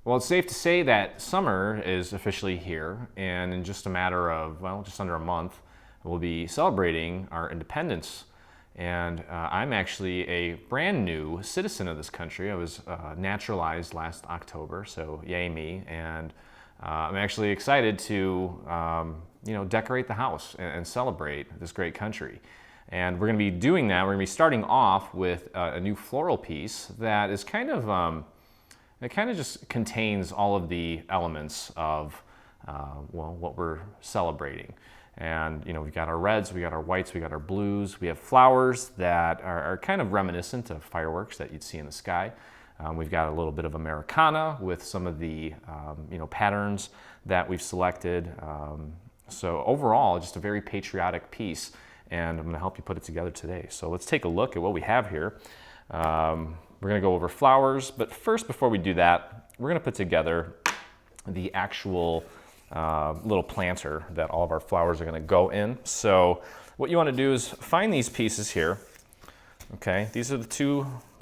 Well, it's safe to say that summer is officially here, and in just a matter of, well, just under a month, we'll be celebrating our independence. And I'm actually a brand new citizen of this country. I was naturalized last October, so yay me. And I'm actually excited to, decorate the house and celebrate this great country. And we're going to be doing that. We're going to be starting off with a new floral piece that is kind of, it kind of just contains all of the elements of, what we're celebrating. And, we've got our reds, we got our whites, we got our blues. We have flowers that are kind of reminiscent of fireworks that you'd see in the sky. We've got a little bit of Americana with some of the, patterns that we've selected. So overall, just a very patriotic piece. And I'm going to help you put it together today. So let's take a look at what we have here. We're going to go over flowers, but first, before we do that, we're going to put together the actual little planter that all of our flowers are going to go in. So what you want to do is find these pieces here. Okay, these are the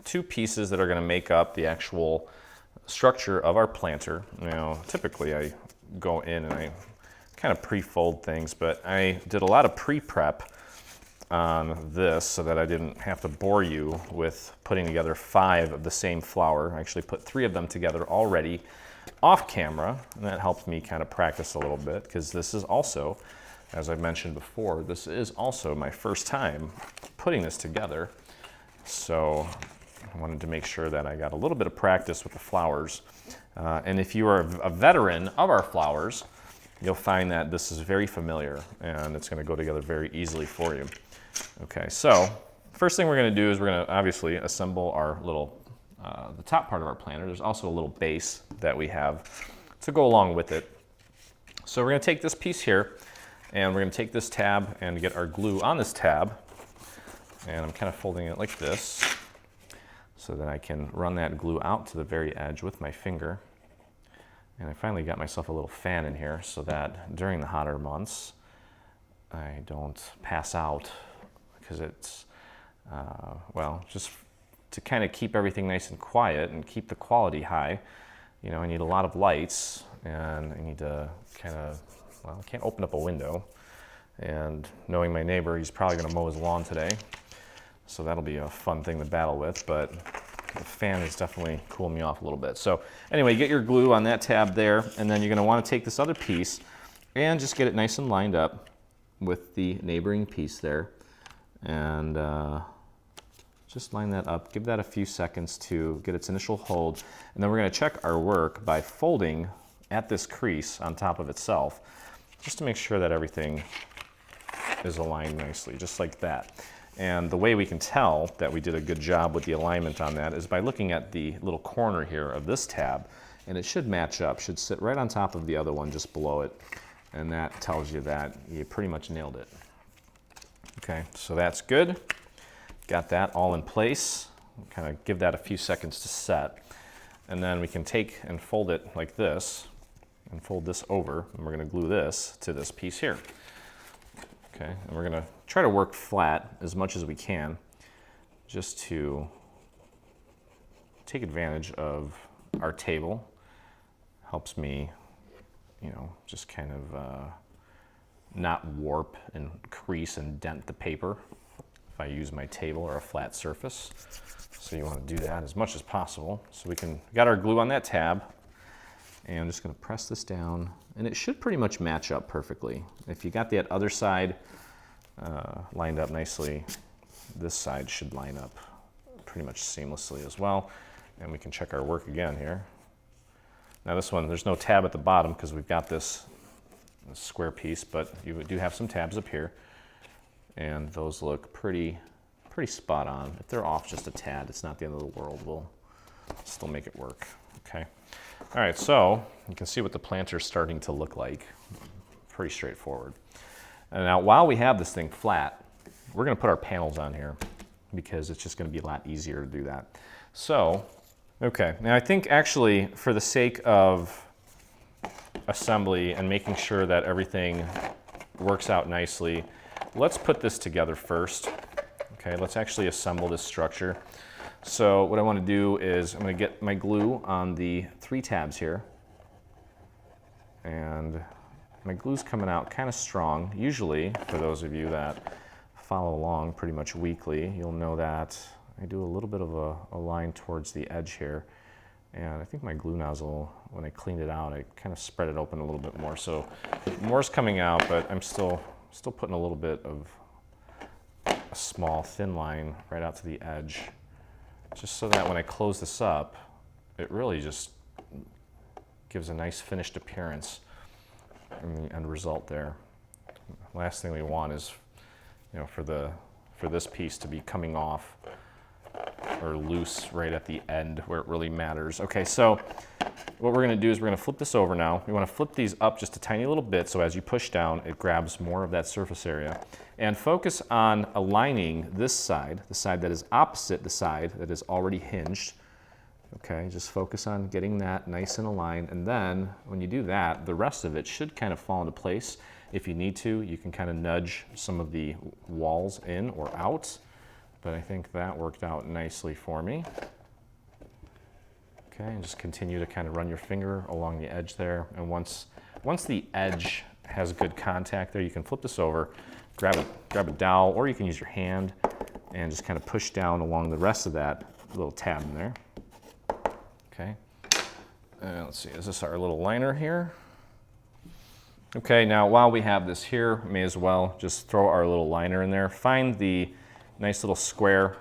two pieces that are going to make up the actual structure of our planter. Typically I go in and I kind of pre-fold things, but I did a lot of pre-prep on this so that I didn't have to bore you with putting together 5 of the same flower. I actually put 3 of them together already off camera, and that helped me kind of practice a little bit, because this is also, as I mentioned before, this is also my first time putting this together. So I wanted to make sure that I got a little bit of practice with the flowers. And if you are a veteran of our flowers, you'll find that this is very familiar and it's going to go together very easily for you. Okay, so first thing we're going to do is we're going to obviously assemble our little, the top part of our planter. There's also a little base that we have to go along with it. So we're going to take this piece here and we're going to take this tab and get our glue on this tab. And I'm kind of folding it like this so that I can run that glue out to the very edge with my finger. And I finally got myself a little fan in here so that during the hotter months I don't pass out, because it's, just to kind of keep everything nice and quiet and keep the quality high, I need a lot of lights, and I need to kind of, I can't open up a window. And knowing my neighbor, he's probably going to mow his lawn today, so that'll be a fun thing to battle with, but the fan is definitely cooling me off a little bit. So anyway, you get your glue on that tab there, and then you're going to want to take this other piece and just get it nice and lined up with the neighboring piece there, and just line that up. Give that a few seconds to get its initial hold, and then we're going to check our work by folding at this crease on top of itself, just to make sure that everything is aligned nicely, just like that. And the way we can tell that we did a good job with the alignment on that is by looking at the little corner here of this tab, and it should match up, should sit right on top of the other one just below it, and that tells you that you pretty much nailed it. Okay, so that's good. Got that all in place. Kind of give that a few seconds to set, and then we can take and fold it like this, and fold this over, and we're going to glue this to this piece here. Okay, and we're going to try to work flat as much as we can, just to take advantage of our table. Helps me, just kind of not warp and crease and dent the paper if I use my table or a flat surface. So you want to do that as much as possible. So we got our glue on that tab, and I'm just going to press this down, and it should pretty much match up perfectly. If you got that other side lined up nicely, this side should line up pretty much seamlessly as well. And we can check our work again here. Now this one, there's no tab at the bottom because we've got this square piece, but you do have some tabs up here, and those look pretty spot on. If they're off just a tad, it's not the end of the world. We'll still make it work. Okay. All right, so you can see what the planter's starting to look like. Pretty straightforward. And now while we have this thing flat, we're going to put our panels on here because it's just going to be a lot easier to do that. So, okay, now I think actually for the sake of assembly and making sure that everything works out nicely, let's put this together first. Okay, let's actually assemble this structure. So what I want to do is I'm going to get my glue on the 3 tabs here. And my glue's coming out kind of strong. Usually, for those of you that follow along pretty much weekly, you'll know that I do a little bit of a line towards the edge here. And I think my glue nozzle, when I cleaned it out, I kind of spread it open a little bit more. So more's coming out, but I'm still putting a little bit of a small thin line right out to the edge, just so that when I close this up, it really just gives a nice finished appearance in the end result there. Last thing we want is, you know, for this piece to be coming off or loose right at the end where it really matters. Okay, so what we're going to do is we're going to flip this over now. We want to flip these up just a tiny little bit, so as you push down, it grabs more of that surface area. And focus on aligning this side, the side that is opposite the side that is already hinged. Okay, just focus on getting that nice and aligned, and then when you do that, the rest of it should kind of fall into place. If you need to, you can kind of nudge some of the walls in or out, but I think that worked out nicely for me. Okay, and just continue to kind of run your finger along the edge there, and once the edge has good contact there, you can flip this over, grab a dowel, or you can use your hand and just kind of push down along the rest of that little tab in there. Okay, let's see, is this our little liner here? Okay, now while we have this here, may as well just throw our little liner in there. Find the nice little square,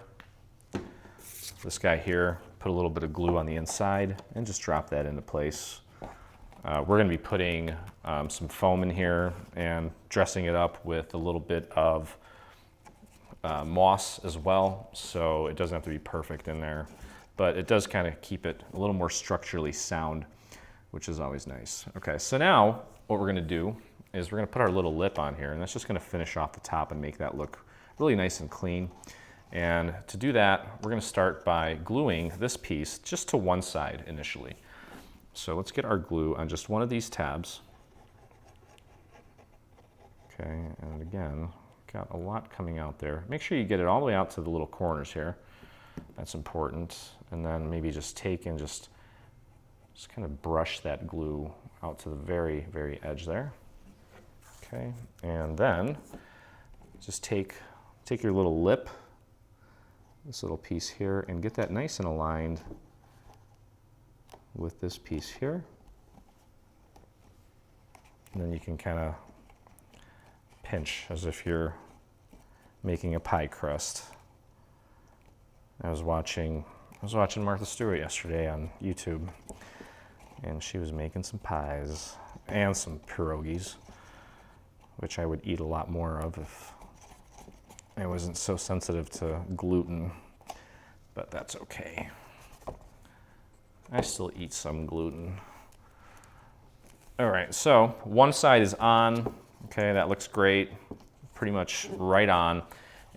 this guy here, put a little bit of glue on the inside, and just drop that into place. We're going to be putting some foam in here and dressing it up with a little bit of moss as well, so it doesn't have to be perfect in there. But it does kind of keep it a little more structurally sound, which is always nice. Okay, so now what we're going to do is we're going to put our little lip on here, and that's just going to finish off the top and make that look really nice and clean. And to do that, we're going to start by gluing this piece just to one side initially. So let's get our glue on just one of these tabs. Okay, and again, got a lot coming out there. Make sure you get it all the way out to the little corners here. That's important. And then maybe just take and just kind of brush that glue out to the very, very edge there. Okay, and then just take your little lip, this little piece here, and get that nice and aligned with this piece here. And then you can kind of pinch as if you're making a pie crust. I was watching Martha Stewart yesterday on YouTube, and she was making some pies and some pierogies, which I would eat a lot more of if I wasn't so sensitive to gluten, but that's okay. I still eat some gluten. All right, so one side is on. Okay, that looks great, pretty much right on.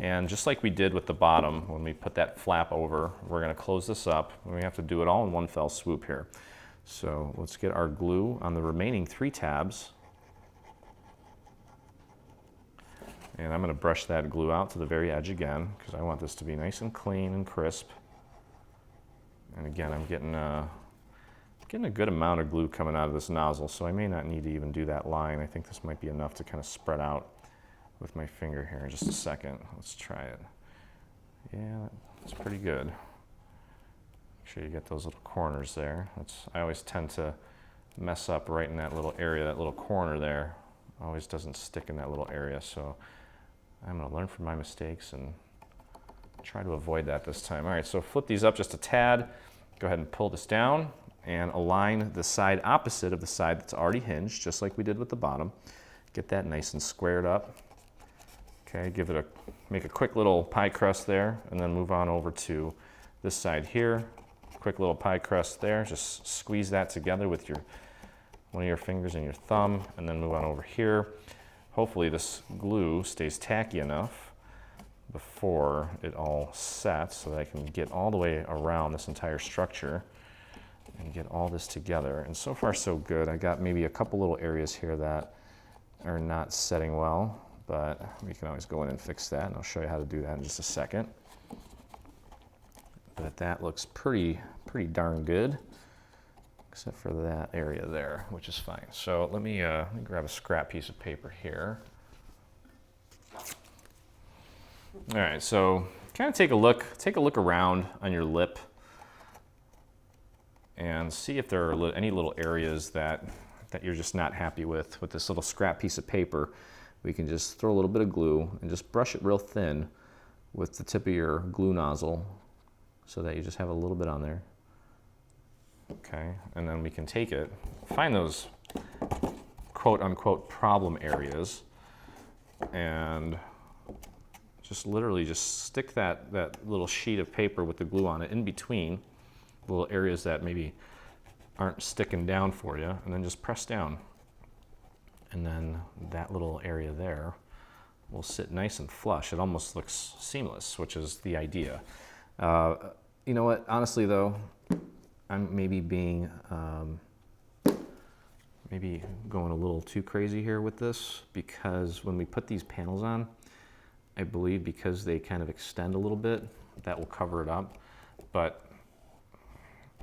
And just like we did with the bottom, when we put that flap over, we're going to close this up. And we have to do it all in one fell swoop here. So let's get our glue on the remaining 3 tabs. And I'm going to brush that glue out to the very edge again, because I want this to be nice and clean and crisp. And again, I'm getting a good amount of glue coming out of this nozzle, so I may not need to even do that line. I think this might be enough to kind of spread out with my finger here in just a second. Let's try it. Yeah, that's pretty good. Make sure you get those little corners there. I always tend to mess up right in that little area, that little corner there. Always doesn't stick in that little area, so I'm going to learn from my mistakes and try to avoid that this time. All right, so flip these up just a tad. Go ahead and pull this down and align the side opposite of the side that's already hinged, just like we did with the bottom. Get that nice and squared up. Okay, make a quick little pie crust there, and then move on over to this side here. Quick little pie crust there. Just squeeze that together with one of your fingers and your thumb, and then move on over here. Hopefully this glue stays tacky enough before it all sets so that I can get all the way around this entire structure and get all this together. And so far so good. I got maybe a couple little areas here that are not setting well, but we can always go in and fix that, and I'll show you how to do that in just a second. But that that looks pretty darn good, except for that area there, which is fine. So let me grab a scrap piece of paper here. All right, so kind of take a look around on your lip and see if there are any little areas that you're just not happy with this little scrap piece of paper. We can just throw a little bit of glue and just brush it real thin with the tip of your glue nozzle so that you just have a little bit on there. Okay, and then we can take it, find those quote unquote problem areas, and just literally just stick that little sheet of paper with the glue on it in between little areas that maybe aren't sticking down for you, and then just press down. And then that little area there will sit nice and flush. It almost looks seamless, which is the idea. You know what, honestly though, I'm maybe being, maybe going a little too crazy here with this, because when we put these panels on, I believe because they kind of extend a little bit, that will cover it up. But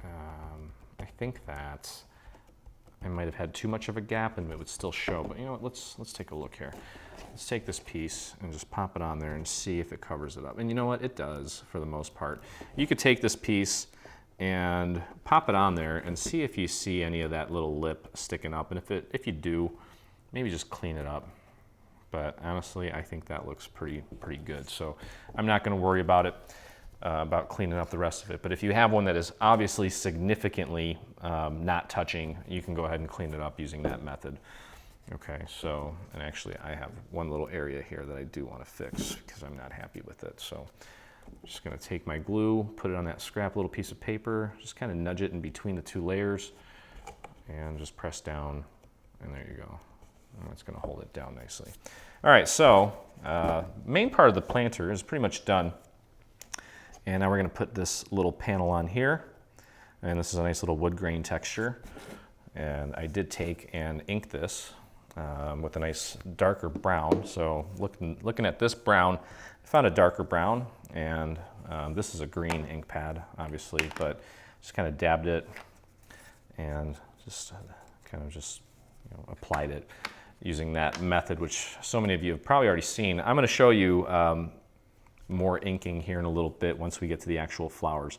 I think that I might have had too much of a gap and it would still show. But you know what, let's take a look here. Let's take this piece and just pop it on there and see if it covers it up. And you know what, it does for the most part. You could take this piece and pop it on there and see if you see any of that little lip sticking up. And if you do, maybe just clean it up. But honestly, I think that looks pretty good. So I'm not going to worry about it, about cleaning up the rest of it. But if you have one that is obviously significantly not touching, you can go ahead and clean it up using that method. Okay, so, and actually I have one little area here that I do want to fix because I'm not happy with it. So I'm just going to take my glue, put it on that scrap little piece of paper, just kind of nudge it in between the two layers, and just press down, and there you go. And that's going to hold it down nicely. All right, so main part of the planter is pretty much done. And now we're going to put this little panel on here. And this is a nice little wood grain texture. And I did take and ink this with a nice darker brown. So looking at this brown, I found a darker brown. And this is a green ink pad, obviously, but just kind of dabbed it and just kind of just applied it using that method, which so many of you have probably already seen. I'm going to show you more inking here in a little bit once we get to the actual flowers.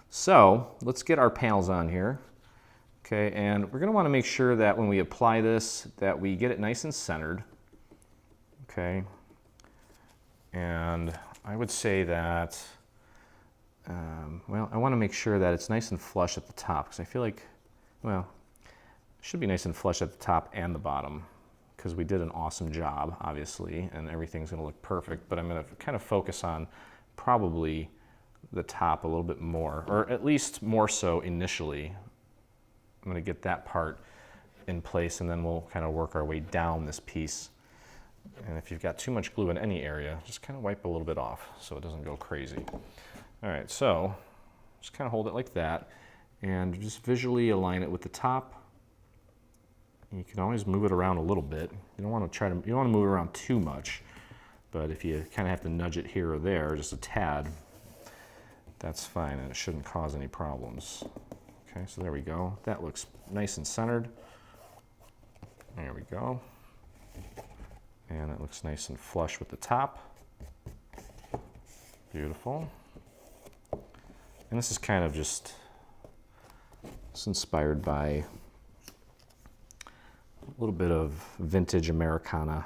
So let's get our panels on here. Okay, and we're going to want to make sure that when we apply this, that we get it nice and centered. Okay, and I would say that, well, I want to make sure that it's nice and flush at the top, because I feel like, well, it should be nice and flush at the top and the bottom, because we did an awesome job, obviously, and everything's going to look perfect. But I'm going to kind of focus on probably the top a little bit more, or at least more so initially. I'm going to get that part in place, and then we'll kind of work our way down this piece. And if you've got too much glue in any area, just kind of wipe a little bit off so it doesn't go crazy. All right, so just kind of hold it like that, and just visually align it with the top. You can always move it around a little bit. You don't want to move it around too much, but if you kind of have to nudge it here or there, just a tad, that's fine, and it shouldn't cause any problems. Okay, so there we go. That looks nice and centered. There we go. And it looks nice and flush with the top. Beautiful. And this is kind of just, it's inspired by a little bit of vintage Americana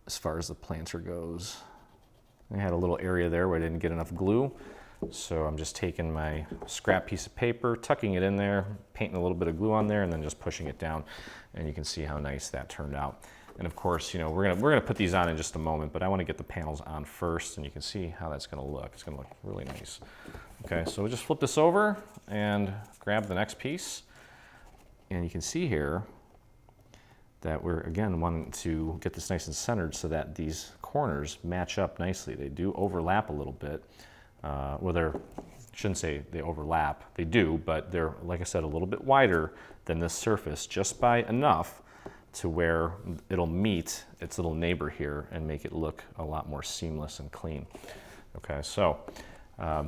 as far as the planter goes. I had a little area there where I didn't get enough glue, so I'm just taking my scrap piece of paper, tucking it in there, painting a little bit of glue on there, and then just pushing it down, and you can see how nice that turned out. And of course, you know, we're gonna put these on in just a moment, but I want to get the panels on first, and you can see how that's going to look. It's going to look really nice. Okay, so we'll just flip this over and grab the next piece. And you can see here that we're, again, wanting to get this nice and centered so that these corners match up nicely. They do overlap a little bit. Well, I shouldn't say they overlap. They do, but they're, like I said, a little bit wider than this surface, just by enough to where it'll meet its little neighbor here and make it look a lot more seamless and clean. Okay, so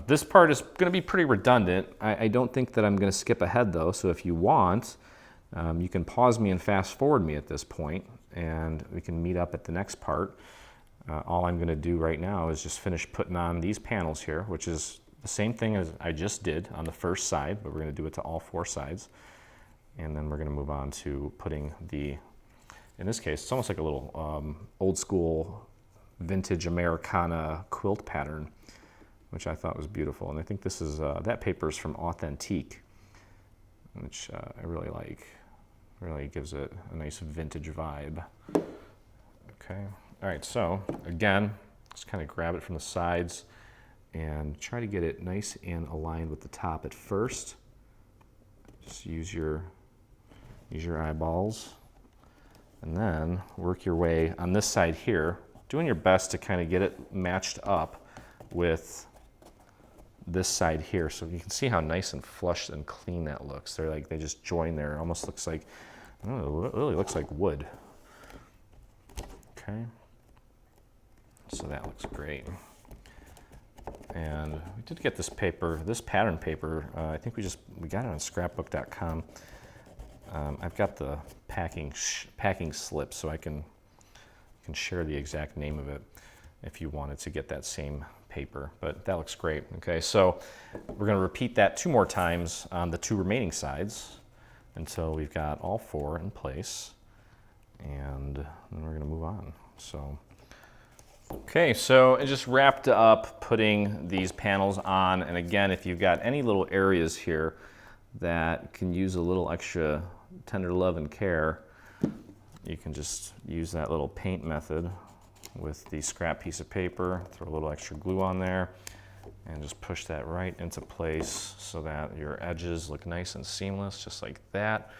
This part is going to be pretty redundant. I don't think that I'm going to skip ahead though, so if you want, you can pause me and fast forward me at this point, and we can meet up at the next part. All I'm going to do right now is just finish putting on these panels here, which is the same thing as I just did on the first side, but we're going to do it to all 4 sides. And then we're going to move on to putting the, in this case, it's almost like a little old school vintage Americana quilt pattern, which I thought was beautiful. And I think this is, that paper is from Authentique, which I really like. Really gives it a nice vintage vibe. Okay, all right, so again, just kind of grab it from the sides and try to get it nice and aligned with the top at first. Just use your eyeballs, and then work your way on this side here, doing your best to kind of get it matched up with this side here, so you can see how nice and flush and clean that looks. They're like, they just join there. It almost looks like, I don't know, it really looks like wood. Okay, so that looks great. And we did get this paper, this pattern paper. I think we got it on scrapbook.com. I've got the packing slip, so I can share the exact name of it if you wanted to get that same paper, but that looks great. Okay, so we're going to repeat that 2 more times on the 2 remaining sides until we've got all 4 in place, and then we're going to move on. So, okay, so I just wrapped up putting these panels on, and again, if you've got any little areas here that can use a little extra tender love and care, you can just use that little paint method with the scrap piece of paper, throw a little extra glue on there, and just push that right into place so that your edges look nice and seamless, just like that.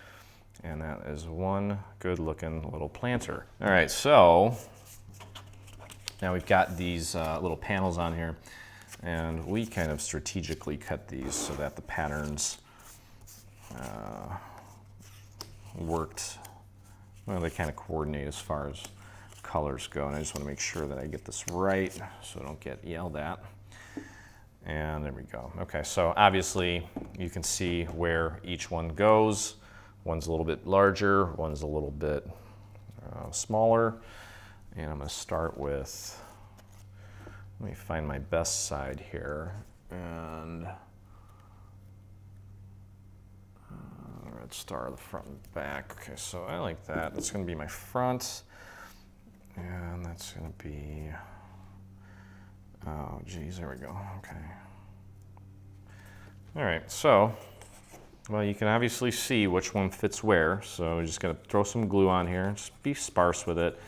And that is one good looking little planter. All right, so now we've got these little panels on here, and we kind of strategically cut these so that the patterns worked, well, they kind of coordinate as far as colors go, and I just want to make sure that I get this right so I don't get yelled at. And there we go. Okay, so obviously you can see where each one goes. One's a little bit larger, one's a little bit smaller, and I'm going to start with, let me find my best side here, and red star, the front and back. Okay, so I like that. That's going to be my front. And that's going to be, oh geez, there we go. Okay. All right, so, well, you can obviously see which one fits where. So you're just going to throw some glue on here. Just be sparse with it,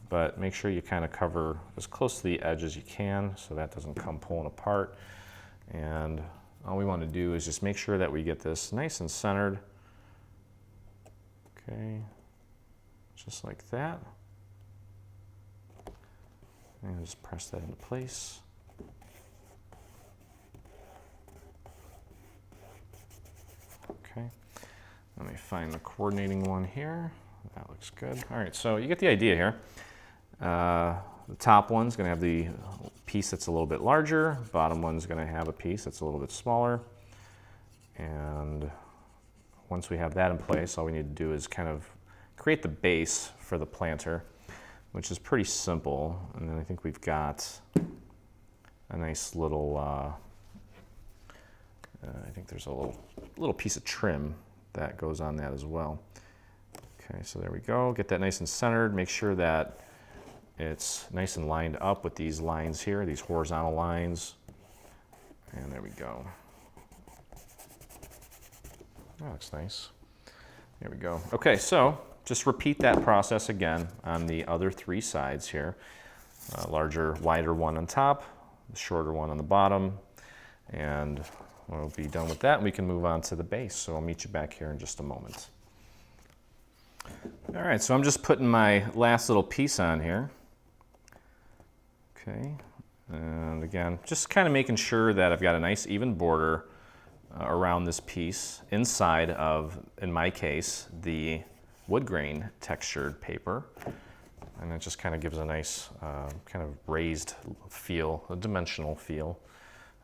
but make sure you kind of cover as close to the edge as you can so that doesn't come pulling apart. And all we want to do is just make sure that we get this nice and centered. Okay, just like that. And just press that into place. Okay, let me find the coordinating one here. That looks good. All right, so you get the idea here. The top one's going to have the piece that's a little bit larger. Bottom one's going to have a piece that's a little bit smaller. And once we have that in place, all we need to do is kind of create the base for the planter, which is pretty simple. And then I think we've got a nice little, I think there's a little piece of trim that goes on that as well. Okay, so there we go. Get that nice and centered. Make sure that it's nice and lined up with these lines here, these horizontal lines. And there we go. That looks nice. There we go. Okay, so just repeat that process again on the other 3 sides here. Larger, wider one on top, the shorter one on the bottom, and we'll be done with that. We can move on to the base, so I'll meet you back here in just a moment. All right, so I'm just putting my last little piece on here. Okay, and again, just kind of making sure that I've got a nice even border around this piece inside of, in my case, the wood grain textured paper. And it just kind of gives a nice kind of raised feel, a dimensional feel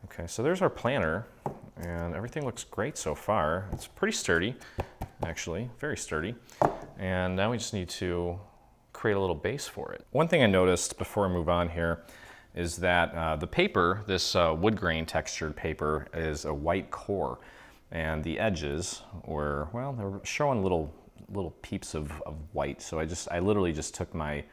Okay, so there's our planter, and everything looks great so far. It's pretty sturdy, actually, very sturdy. And now we just need to create a little base for it. One thing I noticed before I move on here is that the paper, this wood grain textured paper, is a white core, and the edges were, well, they were showing little peeps of white. So I literally just took my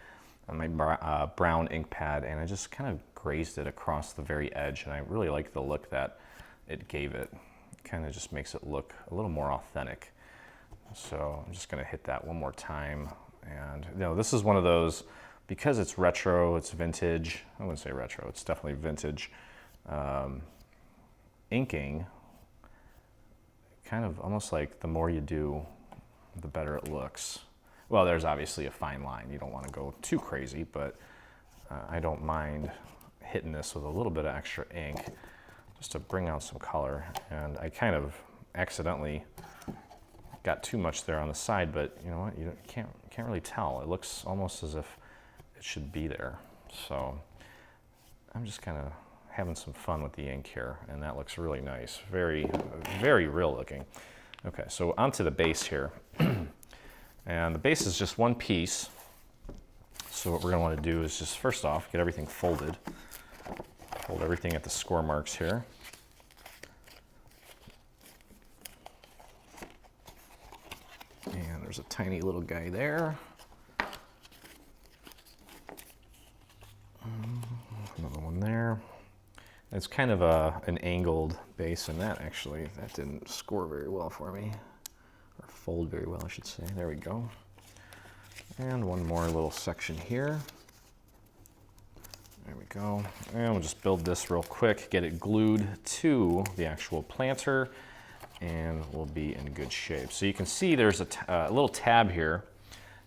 brown ink pad and I just kind of grazed it across the very edge, and I really like the look that it gave it. It kind of just makes it look a little more authentic. So I'm just gonna hit that one more time. And you know, this is one of those, because it's retro, it's vintage, I wouldn't say retro, it's definitely vintage, inking, kind of almost like the more you do, the better it looks. Well, there's obviously a fine line. You don't want to go too crazy, but I don't mind hitting this with a little bit of extra ink just to bring out some color. And I kind of accidentally got too much there on the side, but you know what? You can't really tell. It looks almost as if it should be there. So I'm just kind of having some fun with the ink here, and that looks really nice. Very, very real looking. Okay, so onto the base here. And the base is just one piece. So what we're gonna wanna do is just first off, get everything folded. Fold everything at the score marks here. And there's a tiny little guy there. Another one there. It's kind of an angled base, and that didn't score very well for me. Or fold very well, I should say. There we go. And one more little section here. There we go. And we'll just build this real quick, get it glued to the actual planter, and we'll be in good shape. So you can see there's a little tab here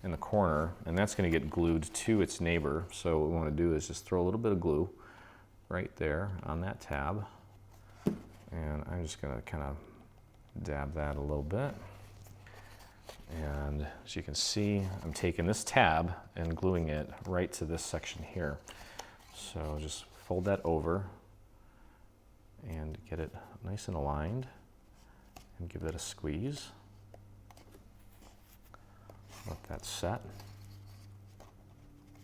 in the corner, and that's going to get glued to its neighbor. So what we want to do is just throw a little bit of glue right there on that tab. And I'm just going to kind of dab that a little bit. And as you can see, I'm taking this tab and gluing it right to this section here. So just fold that over and get it nice and aligned and give it a squeeze. Let that set.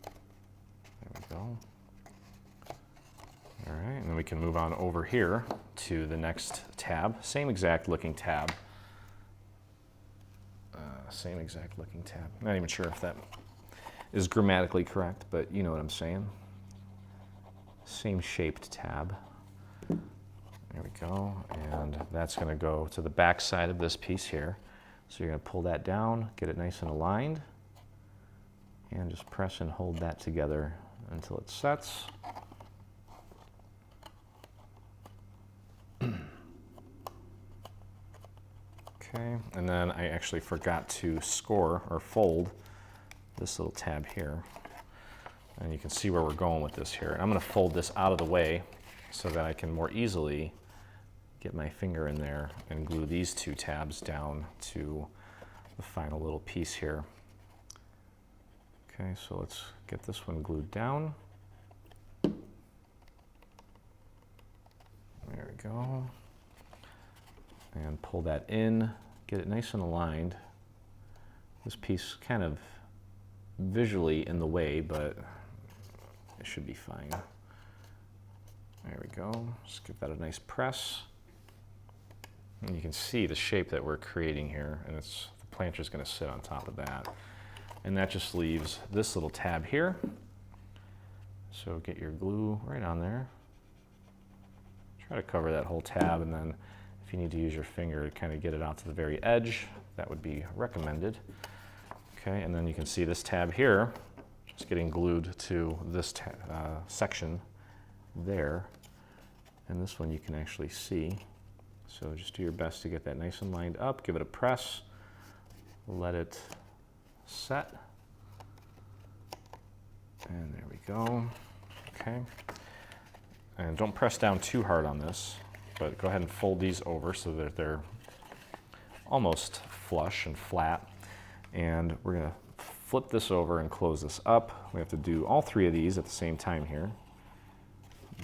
There we go. All right, and then we can move on over here to the next tab. Same exact looking tab. Same exact looking tab. Not even sure if that is grammatically correct, but you know what I'm saying. Same shaped tab. There we go. And that's going to go to the back side of this piece here. So you're going to pull that down, get it nice and aligned, and just press and hold that together until it sets. Okay, and then I actually forgot to score or fold this little tab here. And you can see where we're going with this here. And I'm going to fold this out of the way so that I can more easily get my finger in there and glue these two tabs down to the final little piece here. Okay, so let's get this one glued down. There we go. And pull that in, get it nice and aligned. This piece kind of visually in the way, but it should be fine. There we go. Just give that a nice press. And you can see the shape that we're creating here, and the planter's going to sit on top of that. And that just leaves this little tab here. So get your glue right on there. Try to cover that whole tab, and then if you need to use your finger to kind of get it out to the very edge, that would be recommended. Okay, and then you can see this tab here, just getting glued to this section there. And this one you can actually see. So just do your best to get that nice and lined up, give it a press, let it set. And there we go. Okay. And don't press down too hard on this, but go ahead and fold these over so that they're almost flush and flat. And we're going to flip this over and close this up. We have to do all three of these at the same time here.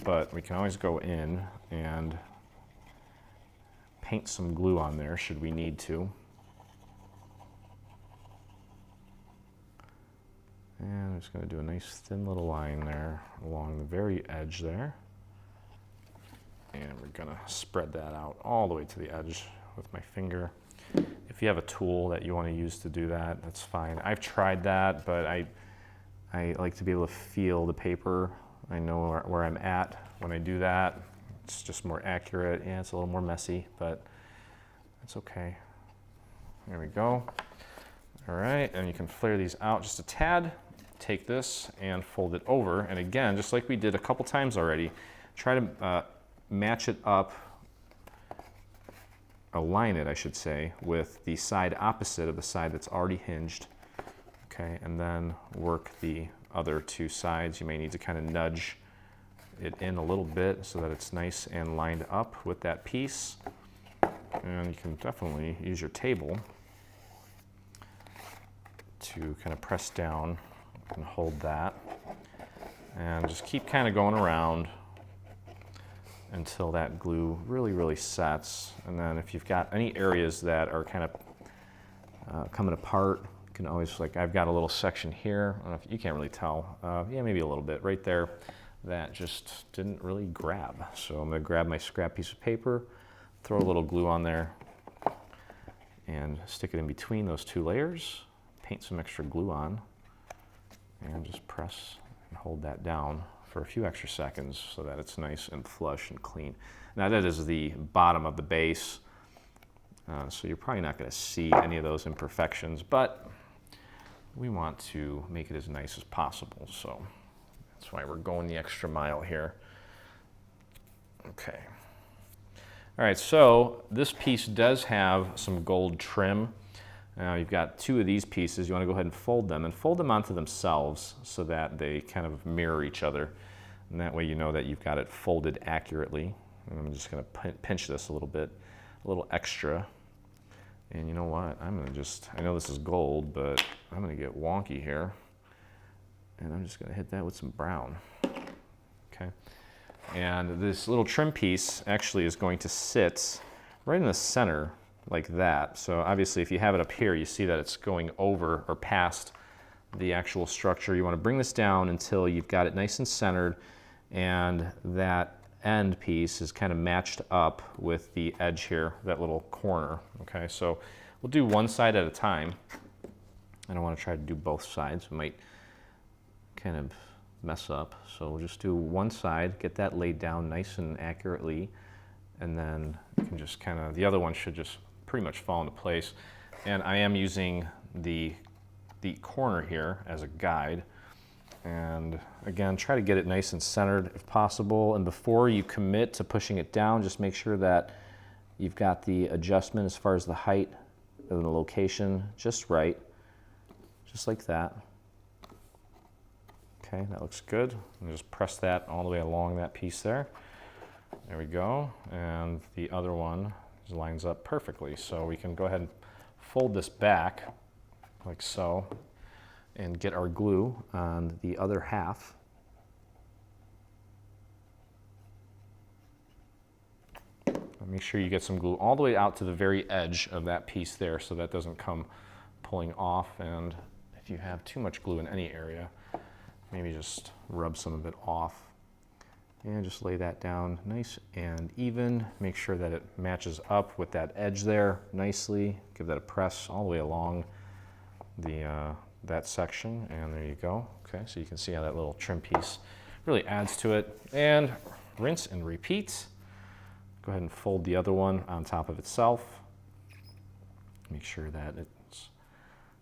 but we can always go in and paint some glue on there should we need to. And I'm just going to do a nice thin little line there along the very edge there. And we're going to spread that out all the way to the edge with my finger. If you have a tool that you want to use to do that, that's fine. I've tried that, but I like to be able to feel the paper. I know where I'm at when I do that. It's just more accurate. Yeah, it's a little more messy, but it's okay. There we go. All right, and you can flare these out just a tad. Take this and fold it over. And again, just like we did a couple times already, try to match it up, align it, I should say, with the side opposite of the side that's already hinged. Okay, and then work the other two sides. You may need to kind of nudge it in a little bit so that it's nice and lined up with that piece. And you can definitely use your table to kind of press down and hold that. And just keep kind of going around until that glue really sets. And then if you've got any areas that are kind of coming apart, you can always, like I've got a little section here, I don't know if you can't really tell, yeah, maybe a little bit right there, that just didn't really grab. So I'm gonna grab my scrap piece of paper, throw a little glue on there, and stick it in between those two layers, paint some extra glue on, and just press and hold that down for a few extra seconds so that it's nice and flush and clean. Now that is the bottom of the base, so you're probably not going to see any of those imperfections, but we want to make it as nice as possible, so that's why we're going the extra mile here. Okay. All right, so this piece does have some gold trim. Now you've got two of these pieces. You want to go ahead and fold them onto themselves so that they kind of mirror each other. And that way you know that you've got it folded accurately. And I'm just going to pinch this a little bit, a little extra. And you know what? I'm going to just, I know this is gold, but I'm going to get wonky here. And I'm just going to hit that with some brown. Okay. And this little trim piece actually is going to sit right in the center like that. So obviously if you have it up here, you see that it's going over or past the actual structure. You want to bring this down until you've got it nice and centered and that end piece is kind of matched up with the edge here, that little corner. Okay, so we'll do one side at a time. I don't want to try to do both sides. It might kind of mess up. So we'll just do one side, get that laid down nice and accurately, and then you can just kind of, the other one should just pretty much fall into place. And I am using the corner here as a guide. And again, try to get it nice and centered if possible. And before you commit to pushing it down, just make sure that you've got the adjustment as far as the height and the location just right, just like that. Okay, that looks good. And just press that all the way along that piece there. There we go. And the other one lines up perfectly. So we can go ahead and fold this back like so and get our glue on the other half. Make sure you get some glue all the way out to the very edge of that piece there so that doesn't come pulling off. And if you have too much glue in any area, maybe just rub some of it off. And just lay that down nice and even. Make sure that it matches up with that edge there nicely. Give that a press all the way along that section, and there you go. Okay, so you can see how that little trim piece really adds to it. And rinse and repeat. Go ahead and fold the other one on top of itself. Make sure that it's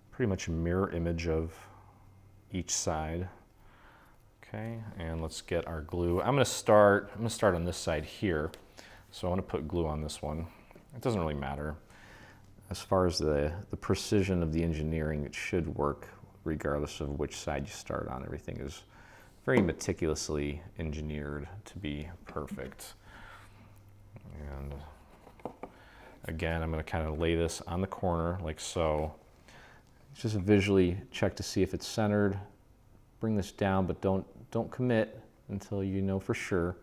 pretty much a mirror image of each side. Okay, and let's get our glue. I'm gonna start on this side here. So I want to put glue on this one. It doesn't really matter. As far as the precision of the engineering, it should work regardless of which side you start on. Everything is very meticulously engineered to be perfect. And again, I'm gonna kind of lay this on the corner like so. Just visually check to see if it's centered. Bring this down, but don't commit. until you know for sure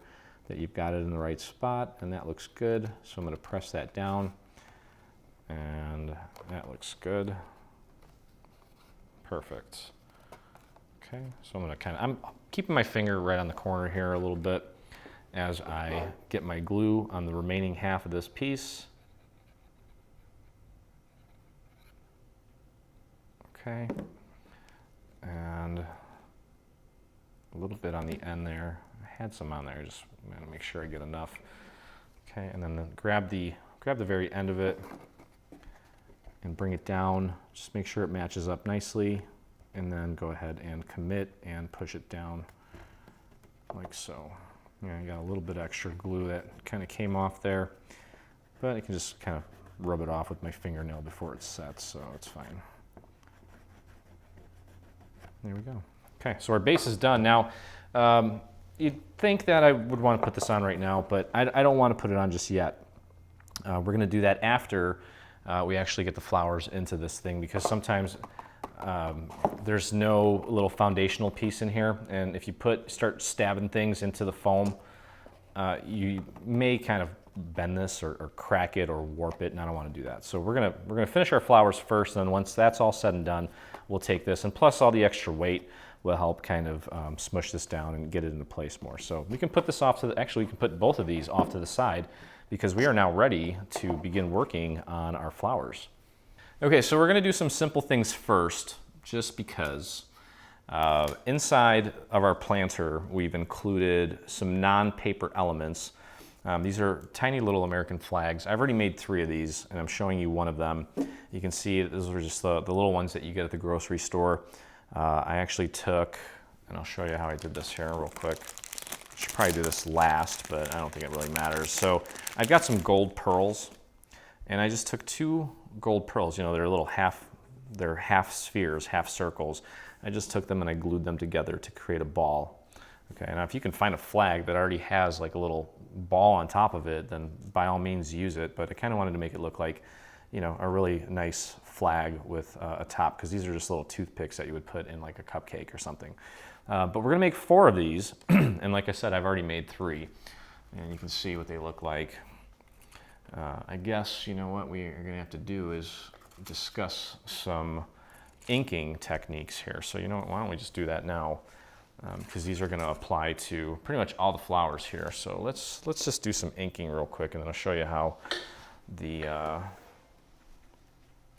that you've got it in the right spot, and that looks good. So I'm going to press that down, and that looks good. Perfect. Okay, so I'm going to I'm keeping my finger right on the corner here a little bit as I get my glue on the remaining half of this piece. Okay, and a little bit on the end there. I had some on there, just want to make sure I get enough. Okay, and then grab the very end of it and bring it down. Just make sure it matches up nicely, and then go ahead and commit and push it down like so. Yeah, I got a little bit extra glue that kind of came off there, but I can just kind of rub it off with my fingernail before it sets, so it's fine. There we go. Okay, so our base is done. Now, you'd think that I would want to put this on right now, but I don't want to put it on just yet. We're going to do that after we actually get the flowers into this thing, because sometimes there's no little foundational piece in here, and if you start stabbing things into the foam, you may kind of bend this or crack it or warp it, and I don't want to do that. So we're gonna finish our flowers first, and then once that's all said and done, we'll take this, and plus all the extra weight will help kind of smush this down and get it into place more. So we can put this off to the, actually we can put both of these off to the side, because we are now ready to begin working on our flowers. Okay, so we're gonna do some simple things first, just because inside of our planter, we've included some non-paper elements. These are tiny little American flags. I've already made 3 of these, and I'm showing you one of them. You can see those are just the little ones that you get at the grocery store. I actually took, and I'll show you how I did this here real quick. I should probably do this last, but I don't think it really matters. So I've got some gold pearls, and I just took 2 gold pearls. You know, they're little they're half spheres, half circles. I just took them and I glued them together to create a ball. Okay, now if you can find a flag that already has like a little ball on top of it, then by all means use it, but I kind of wanted to make it look like, you know, a really nice flag with a top, because these are just little toothpicks that you would put in like a cupcake or something. But we're gonna make 4 of these, and like I said, I've already made 3, and you can see what they look like. I guess, you know, what we are gonna have to do is discuss some inking techniques here. So you know what, why don't we just do that now? Because these are going to apply to pretty much all the flowers here. So let's just do some inking real quick, and then I'll show you how the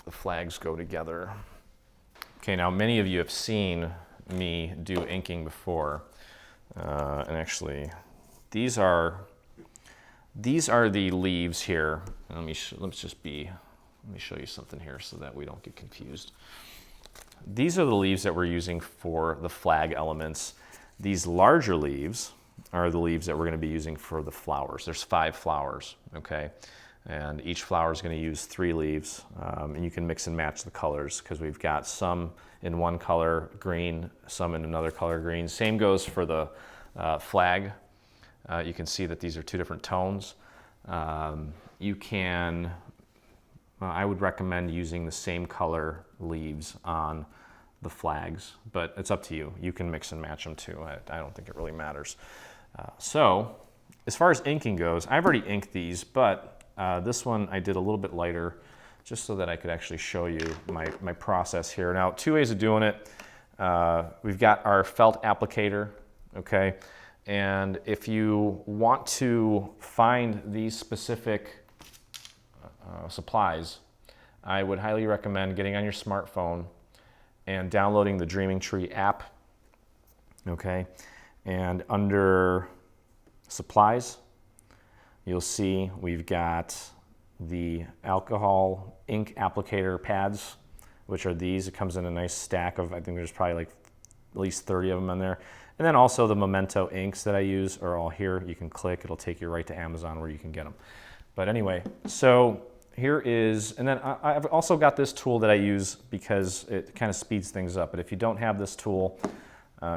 flags go together. Okay, now many of you have seen me do inking before, and actually these are the leaves here. And let me show you something here so that we don't get confused. These are the leaves that we're using for the flag elements. These larger leaves are the leaves that we're going to be using for the flowers. There's 5 flowers, okay? And each flower is going to use 3 leaves. And you can mix and match the colors, because we've got some in one color green, some in another color green. Same goes for the flag. You can see that these are 2 different tones. You can, I would recommend using the same color leaves on the flags, but it's up to you. You can mix and match them too. I don't think it really matters. So as far as inking goes, I've already inked these, but this one I did a little bit lighter, just so that I could actually show you my process here. Now, 2 ways of doing it. We've got our felt applicator, okay? And if you want to find these specific supplies, I would highly recommend getting on your smartphone and downloading the Dreaming Tree app, okay? And under supplies, you'll see we've got the alcohol ink applicator pads, which are these. It comes in a nice stack of, I think there's probably like at least 30 of them in there. And then also the Memento inks that I use are all here. You can click, it'll take you right to Amazon where you can get them. But anyway, so here is, and then I've also got this tool that I use because it kind of speeds things up. But if you don't have this tool,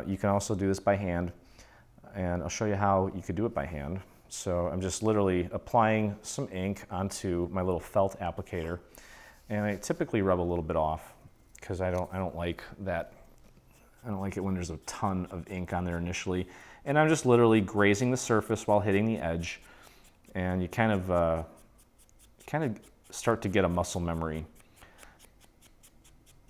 you can also do this by hand. And I'll show you how you could do it by hand. So I'm just literally applying some ink onto my little felt applicator. And I typically rub a little bit off, because I don't like that. I don't like it when there's a ton of ink on there initially. And I'm just literally grazing the surface while hitting the edge. And you kind of start to get a muscle memory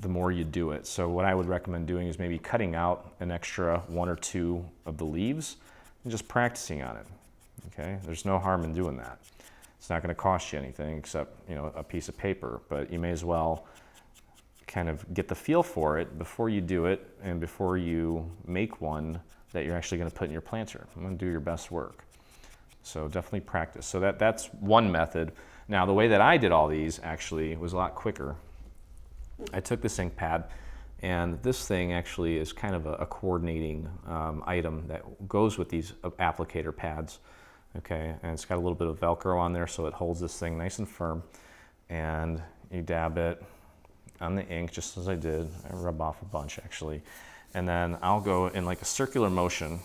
the more you do it. So what I would recommend doing is maybe cutting out an extra 1 or 2 of the leaves and just practicing on it. Okay, there's no harm in doing that. It's not going to cost you anything except, you know, a piece of paper, but you may as well kind of get the feel for it before you do it and before you make one that you're actually going to put in your planter. I'm going to do your best work. So definitely practice. So that's one method. Now the way that I did all these actually was a lot quicker. I took this ink pad, and this thing actually is kind of a coordinating item that goes with these applicator pads. Okay, and it's got a little bit of Velcro on there so it holds this thing nice and firm. And you dab it on the ink just as I did. I rub off a bunch actually. And then I'll go in like a circular motion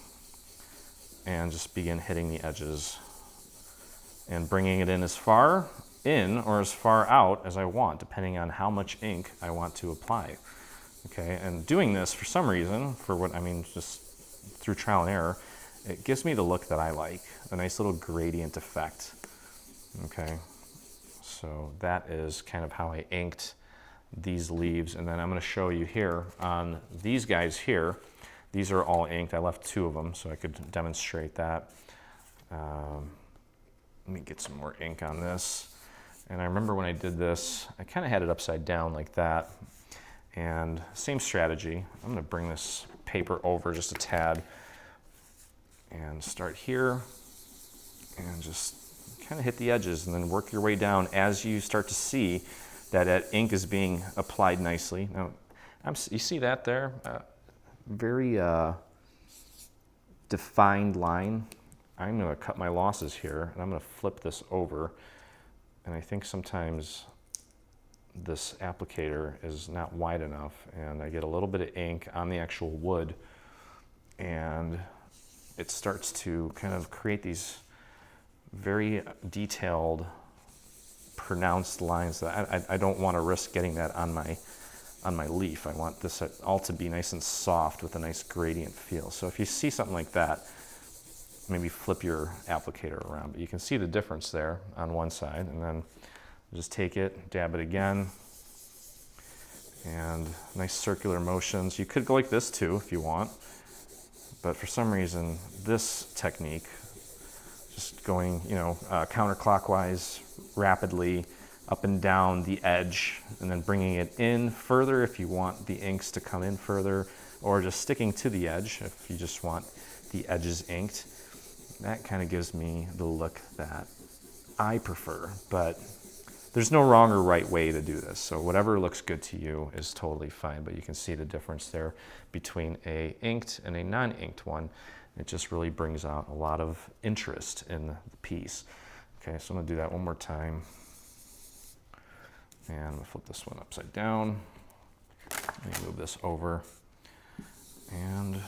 and just begin hitting the edges and bringing it in as far in or as far out as I want, depending on how much ink I want to apply. Okay, and doing this for some reason, just through trial and error, it gives me the look that I like, a nice little gradient effect. Okay, so that is kind of how I inked these leaves. And then I'm going to show you here on these guys here. These are all inked. I left 2 of them so I could demonstrate that. Let me get some more ink on this. And I remember when I did this, I kind of had it upside down like that. And same strategy. I'm going to bring this paper over just a tad and start here and just kind of hit the edges and then work your way down as you start to see that ink is being applied nicely. Now, you see that there? Very defined line. I'm going to cut my losses here, and I'm going to flip this over. And I think sometimes this applicator is not wide enough, and I get a little bit of ink on the actual wood, and it starts to kind of create these very detailed, pronounced lines that I don't want to risk getting that on my leaf. I want this all to be nice and soft with a nice gradient feel. So if you see something like that, maybe flip your applicator around. But you can see the difference there on one side, and then just take it, dab it again, and nice circular motions. You could go like this too if you want, but for some reason this technique, just going, counterclockwise rapidly up and down the edge, and then bringing it in further if you want the inks to come in further, or just sticking to the edge if you just want the edges inked. That kind of gives me the look that I prefer, but there's no wrong or right way to do this. So whatever looks good to you is totally fine, but you can see the difference there between a inked and a non-inked one. It just really brings out a lot of interest in the piece. Okay, so I'm gonna do that one more time. And I'm gonna flip this one upside down. Let me move this over. And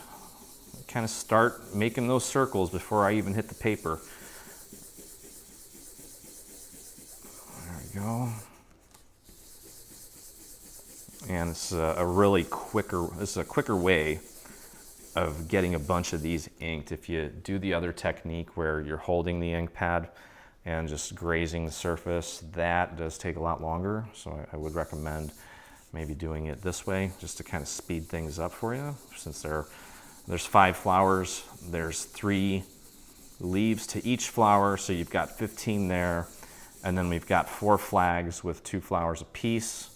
kind of start making those circles before I even hit the paper. There we go. And this is a quicker way of getting a bunch of these inked. If you do the other technique where you're holding the ink pad and just grazing the surface, that does take a lot longer. So I would recommend maybe doing it this way just to kind of speed things up for you. Since there's 5 flowers, there's 3 leaves to each flower, so you've got 15 there. And then we've got 4 flags with 2 flowers apiece.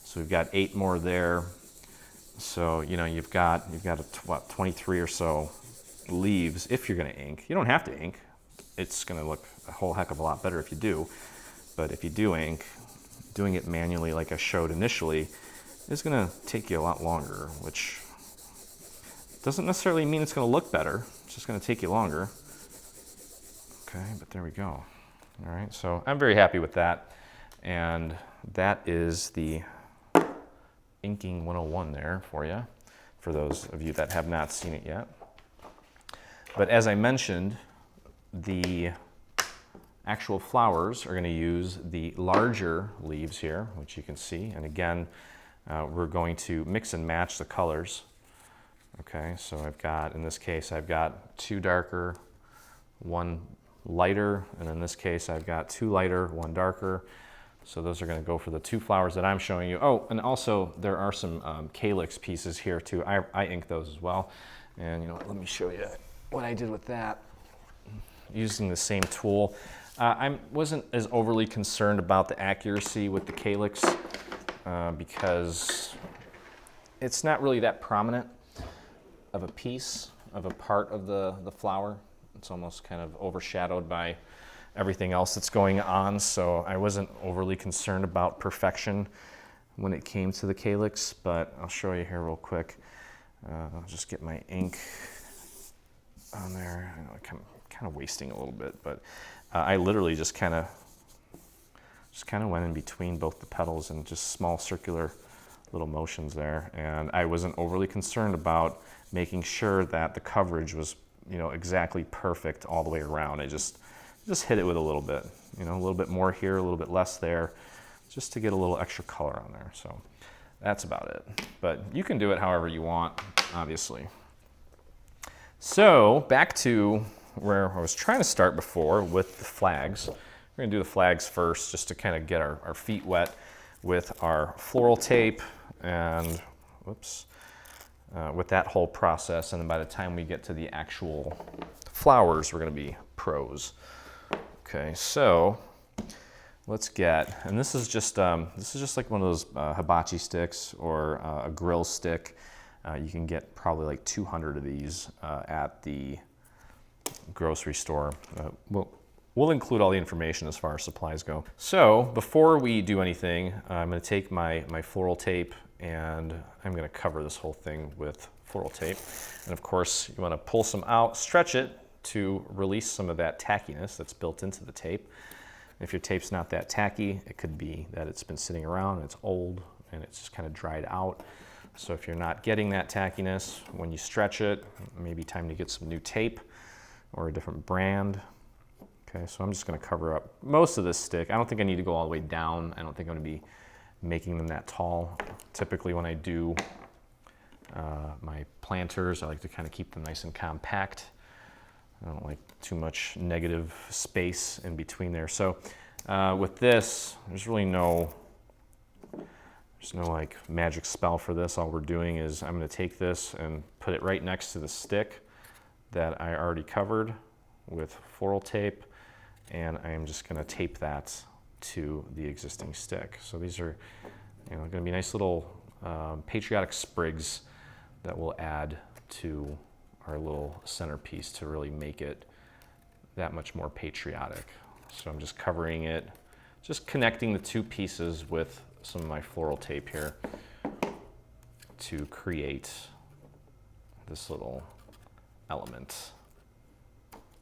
So we've got 8 more there. So, you've got 23 or so leaves if you're going to ink. You don't have to ink. It's going to look a whole heck of a lot better if you do. But if you do ink, doing it manually like I showed initially is going to take you a lot longer, which doesn't necessarily mean it's going to look better. It's just going to take you longer. Okay, but there we go. All right, so I'm very happy with that. And that is the Inking 101 there for you, for those of you that have not seen it yet. But as I mentioned, the actual flowers are going to use the larger leaves here, which you can see. And again, we're going to mix and match the colors Okay, so I've got, in this case, I've got 2 darker, 1 lighter, and in this case, I've got 2 lighter, 1 darker. So those are going to go for the 2 flowers that I'm showing you. Oh, and also there are some calyx pieces here too. I ink those as well. And you know what, let me show you what I did with that. Using the same tool. I wasn't as overly concerned about the accuracy with the calyx because it's not really that prominent of a piece, of a part of the flower. It's almost kind of overshadowed by everything else that's going on, so I wasn't overly concerned about perfection when it came to the calyx, but I'll show you here real quick. I'll just get my ink on there. I know I'm kind of wasting a little bit, but I literally just kind of went in between both the petals and just small circular little motions there, and I wasn't overly concerned about making sure that the coverage was, you know, exactly perfect all the way around. I just hit it with a little bit, you know, a little bit more here, a little bit less there, just to get a little extra color on there. So that's about it. But you can do it however you want, obviously. So back to where I was trying to start before with the flags. We're gonna do the flags first just to kind of get our feet wet with our floral tape and, whoops, with that whole process. And then by the time we get to the actual flowers, we're gonna be pros. Okay, so let's get, and this is just like one of those hibachi sticks or a grill stick. You can get probably like 200 of these at the grocery store. We'll include all the information as far as supplies go. So before we do anything, I'm going to take my floral tape and I'm going to cover this whole thing with floral tape. And of course, you want to pull some out, stretch it to release some of that tackiness that's built into the tape. If your tape's not that tacky, it could be that it's been sitting around and it's old and it's just kind of dried out. So if you're not getting that tackiness, when you stretch it, maybe time to get some new tape or a different brand. Okay, so I'm just going to cover up most of this stick. I don't think I need to go all the way down. I don't think I'm going to be making them that tall. Typically when I do my planters, I like to kind of keep them nice and compact. I don't like too much negative space in between there. So with this, there's no like magic spell for this. All we're doing is I'm going to take this and put it right next to the stick that I already covered with floral tape, and I'm just going to tape that to the existing stick. So these are, you know, going to be nice little Patriotic sprigs that we'll add to our little centerpiece to really make it that much more patriotic. So I'm just covering it, just connecting the 2 pieces with some of my floral tape here to create this little element.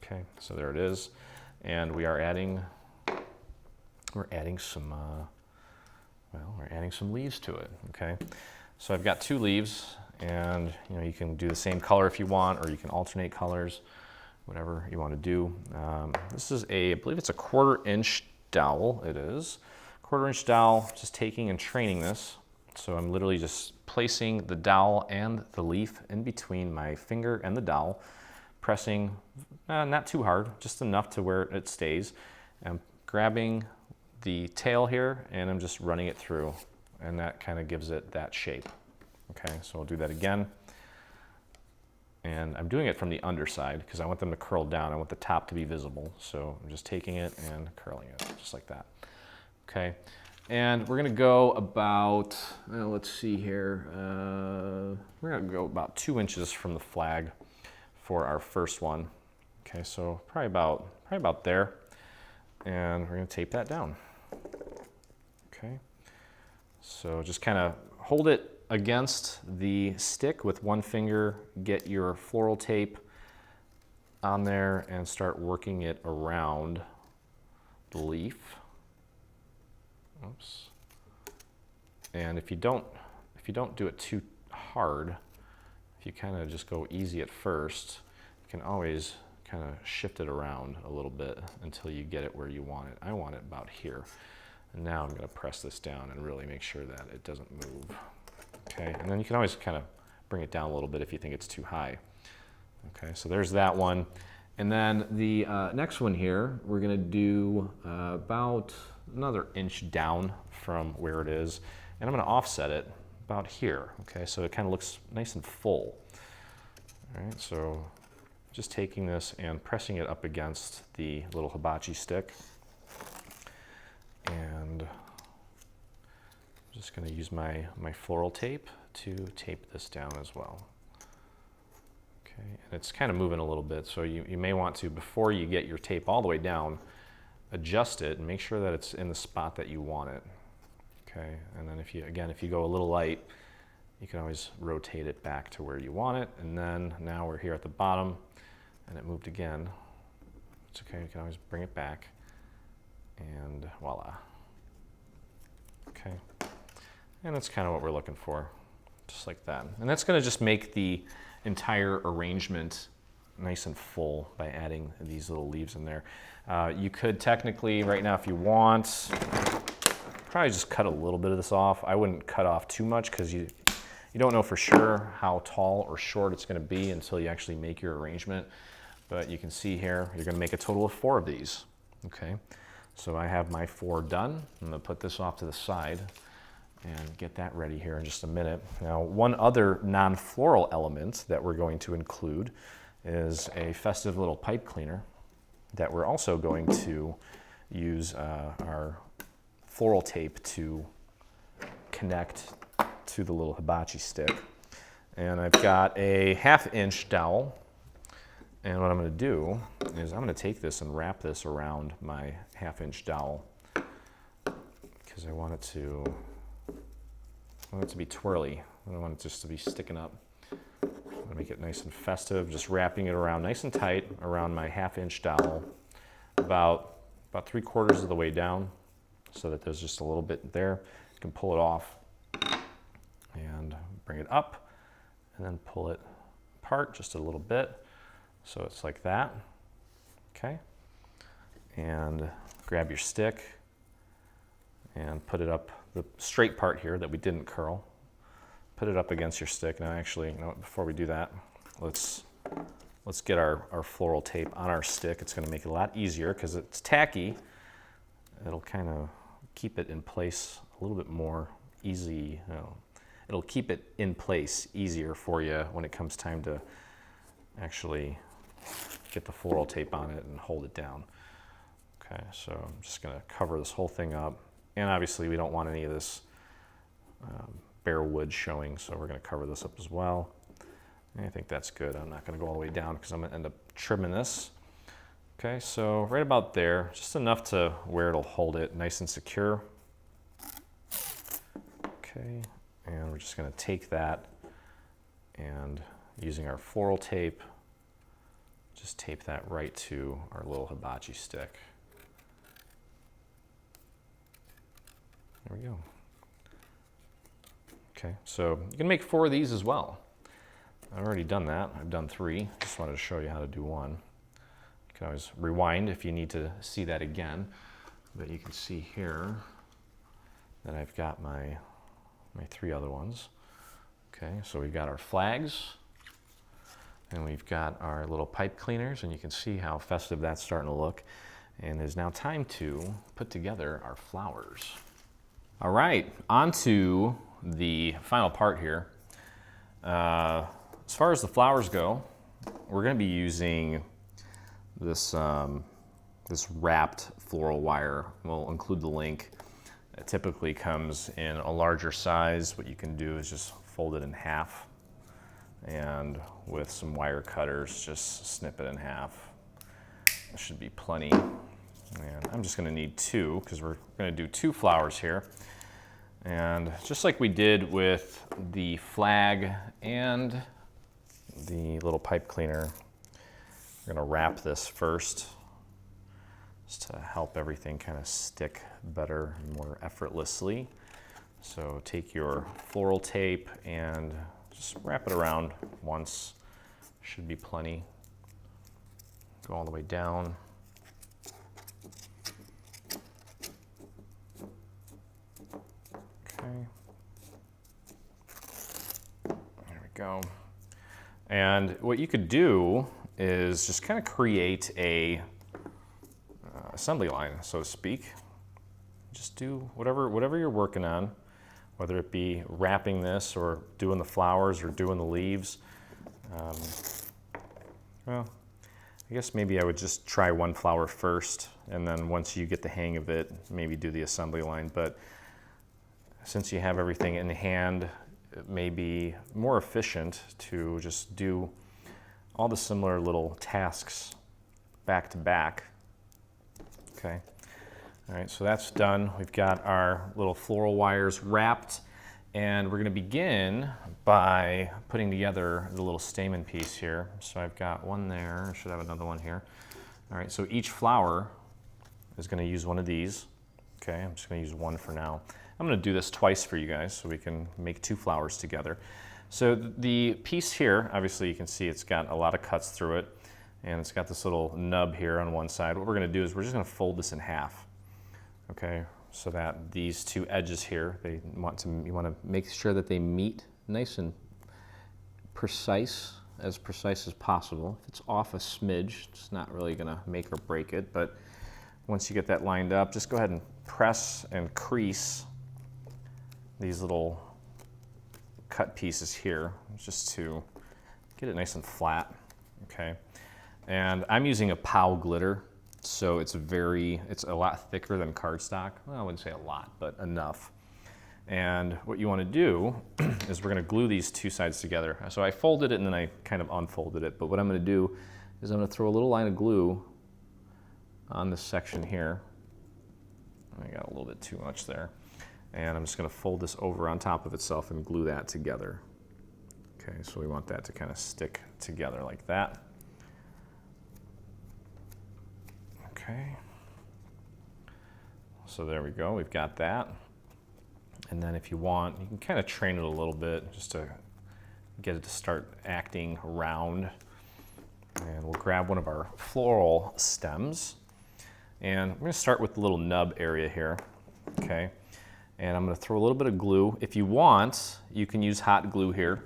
Okay, so there it is. And we are adding, we're adding some leaves to it, okay? So I've got 2 leaves, and you know, you can do the same color if you want, or you can alternate colors, whatever you want to do. This is I believe it's a 1/4 inch dowel. It is 1/4 inch dowel, just taking and training this. So I'm literally just placing the dowel and the leaf in between my finger and the dowel, pressing not too hard, just enough to where it stays. I'm grabbing the tail here and I'm just running it through, and that kind of gives it that shape. Okay, so I'll do that again. And I'm doing it from the underside because I want them to curl down. I want the top to be visible. So I'm just taking it and curling it, just like that. Okay, and we're gonna go about, well, let's see here. We're gonna go about 2 inches from the flag for our first one. Okay, so probably about there. And we're gonna tape that down. Okay, so just kind of hold it against the stick with one finger, get your floral tape on there and start working it around the leaf. Oops. And if you don't do it too hard, if you kind of just go easy at first, you can always kind of shift it around a little bit until you get it where you want it. I want it about here. And now I'm going to press this down and really make sure that it doesn't move. Okay, and then you can always kind of bring it down a little bit if you think it's too high. Okay, so there's that one. And then the next one here, we're gonna do about another inch down from where it is. And I'm gonna offset it about here, okay? So it kind of looks nice and full. All right, so just taking this and pressing it up against the little hibachi stick. And I'm just gonna use my floral tape to tape this down as well. Okay, and it's kind of moving a little bit, so you may want to, before you get your tape all the way down, adjust it and make sure that it's in the spot that you want it. Okay, and then if you go a little light, you can always rotate it back to where you want it. And then now we're here at the bottom and it moved again. It's okay, you can always bring it back and voila. Okay, and that's kind of what we're looking for, just like that. And that's gonna just make the entire arrangement nice and full by adding these little leaves in there. You could technically, right now if you want, probably just cut a little bit of this off. I wouldn't cut off too much because you don't know for sure how tall or short it's going to be until you actually make your arrangement. But you can see here, you're going to make a total of 4 of these. Okay, so I have my 4 done. I'm going to put this off to the side and get that ready here in just a minute. Now, one other non-floral element that we're going to include is a festive little pipe cleaner that we're also going to use our floral tape to connect to the little hibachi stick. And I've got a 1/2 inch dowel, and what I'm going to do is I'm going to take this and wrap this around my 1/2 inch dowel because I want it to be twirly. I don't want it just to be sticking up. I'm going to make it nice and festive, just wrapping it around nice and tight around my 1/2 inch dowel, about 3/4 of the way down, so that there's just a little bit there. You can pull it off and bring it up and then pull it apart just a little bit. So it's like that, okay? And grab your stick and put it up, the straight part here that we didn't curl, put it up against your stick. Now actually, before we do that, let's get our floral tape on our stick. It's gonna make it a lot easier because it's tacky. It'll kind of keep it in place a little bit more easy. It'll keep it in place easier for you when it comes time to actually get the floral tape on it and hold it down. Okay, so I'm just gonna cover this whole thing up. And obviously we don't want any of this bare wood showing, so we're gonna cover this up as well. And I think that's good. I'm not gonna go all the way down because I'm gonna end up trimming this. Okay, so right about there, just enough to where it'll hold it nice and secure. Okay, and we're just gonna take that and using our floral tape, just tape that right to our little hibachi stick. There we go. Okay, so you can make 4 of these as well. I've already done that. I've done 3. Just wanted to show you how to do one. You can always rewind if you need to see that again. But you can see here that I've got my 3 other ones. Okay, so we've got our flags, and we've got our little pipe cleaners, and you can see how festive that's starting to look. And it's now time to put together our flowers. All right, on to the final part here. As far as the flowers go, we're going to be using this, this wrapped floral wire. We'll include the link. It typically comes in a larger size. What you can do is just fold it in half, and with some wire cutters, just snip it in half. That should be plenty. And I'm just going to need 2 because we're going to do 2 flowers here. And just like we did with the flag and the little pipe cleaner, we're going to wrap this first just to help everything kind of stick better and more effortlessly. So take your floral tape and just wrap it around once. Should be plenty. Go all the way down. Okay. There we go. And what you could do is just kind of create a assembly line, so to speak. Just do whatever you're working on, whether it be wrapping this or doing the flowers or doing the leaves. Well, I guess maybe I would just try one flower first, and then once you get the hang of it, maybe do the assembly line. But since you have everything in hand, it may be more efficient to just do all the similar little tasks back to back. Okay. All right, so that's done. We've got our little floral wires wrapped, and we're going to begin by putting together the little stamen piece here. So I've got one there. I should have another one here. All right, so each flower is going to use one of these. Okay, I'm just going to use one for now. I'm going to do this twice for you guys so we can make 2 flowers together. So the piece here, obviously you can see it's got a lot of cuts through it, and it's got this little nub here on one side. What we're going to do is we're just going to fold this in half. Okay, so that these 2 edges here, you want to make sure that they meet nice and precise as possible. If it's off a smidge, it's not really going to make or break it, but once you get that lined up, just go ahead and press and crease these little cut pieces here just to get it nice and flat. Okay, and I'm using a POW glitter. So it's a lot thicker than cardstock. Well, I wouldn't say a lot, but enough. And what you want to do is we're going to glue these 2 sides together. So I folded it and then I kind of unfolded it. But what I'm going to do is I'm going to throw a little line of glue on this section here. I got a little bit too much there. And I'm just going to fold this over on top of itself and glue that together. Okay, so we want that to kind of stick together like that. Okay, so there we go, we've got that. And then if you want, you can kind of train it a little bit just to get it to start acting round. And we'll grab one of our floral stems. And we're going to start with the little nub area here, okay? And I'm going to throw a little bit of glue. If you want, you can use hot glue here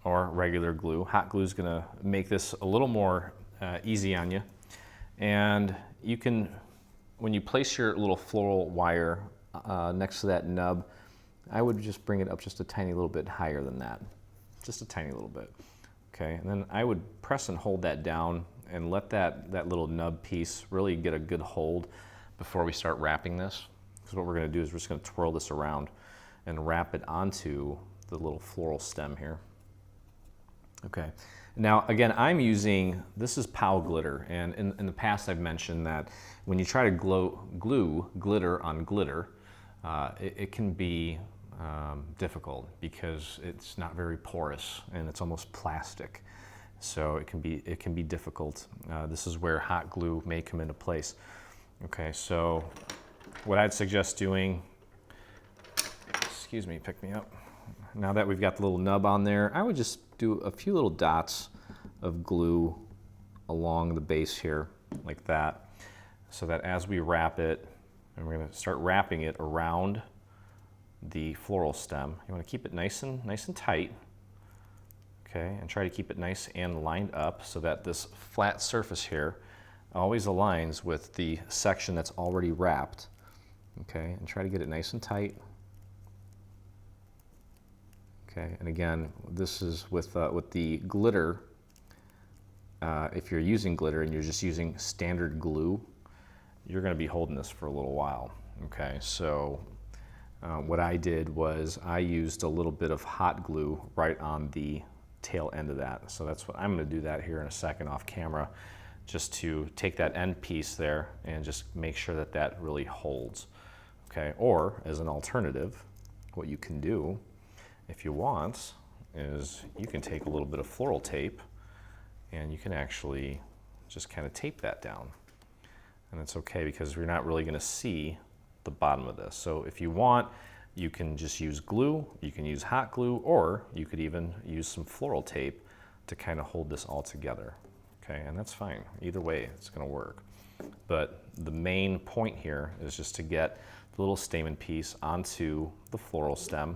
or regular glue. Hot glue is going to make this a little more easy on you. And you can, when you place your little floral wire next to that nub, I would just bring it up just a tiny little bit higher than that. Just a tiny little bit. Okay, and then I would press and hold that down and let that little nub piece really get a good hold before we start wrapping this. Because what we're going to do is we're just going to twirl this around and wrap it onto the little floral stem here. Okay. Now, again, I'm using, this is POW glitter, and in the past I've mentioned that when you try to glue glitter on glitter, it can be difficult because it's not very porous and it's almost plastic. So it can be difficult. This is where hot glue may come into place. Okay, so what I'd suggest doing, excuse me, pick me up. Now that we've got the little nub on there, I would just do a few little dots of glue along the base here, like that, so that as we wrap it, and we're going to start wrapping it around the floral stem, you want to keep it nice and tight, okay, and try to keep it nice and lined up so that this flat surface here always aligns with the section that's already wrapped, okay, and try to get it nice and tight. Okay, and again, this is with the glitter. If you're using glitter and you're just using standard glue, you're going to be holding this for a little while. Okay, so what I did was I used a little bit of hot glue right on the tail end of that. So that's what I'm going to do that here in a second off camera, just to take that end piece there and just make sure that that really holds. Okay, or as an alternative, what you can do if you want is you can take a little bit of floral tape and you can actually just kind of tape that down. And it's okay because we're not really going to see the bottom of this. So if you want, you can just use glue, you can use hot glue, or you could even use some floral tape to kind of hold this all together. Okay, and that's fine. Either way, it's going to work. But the main point here is just to get the little stamen piece onto the floral stem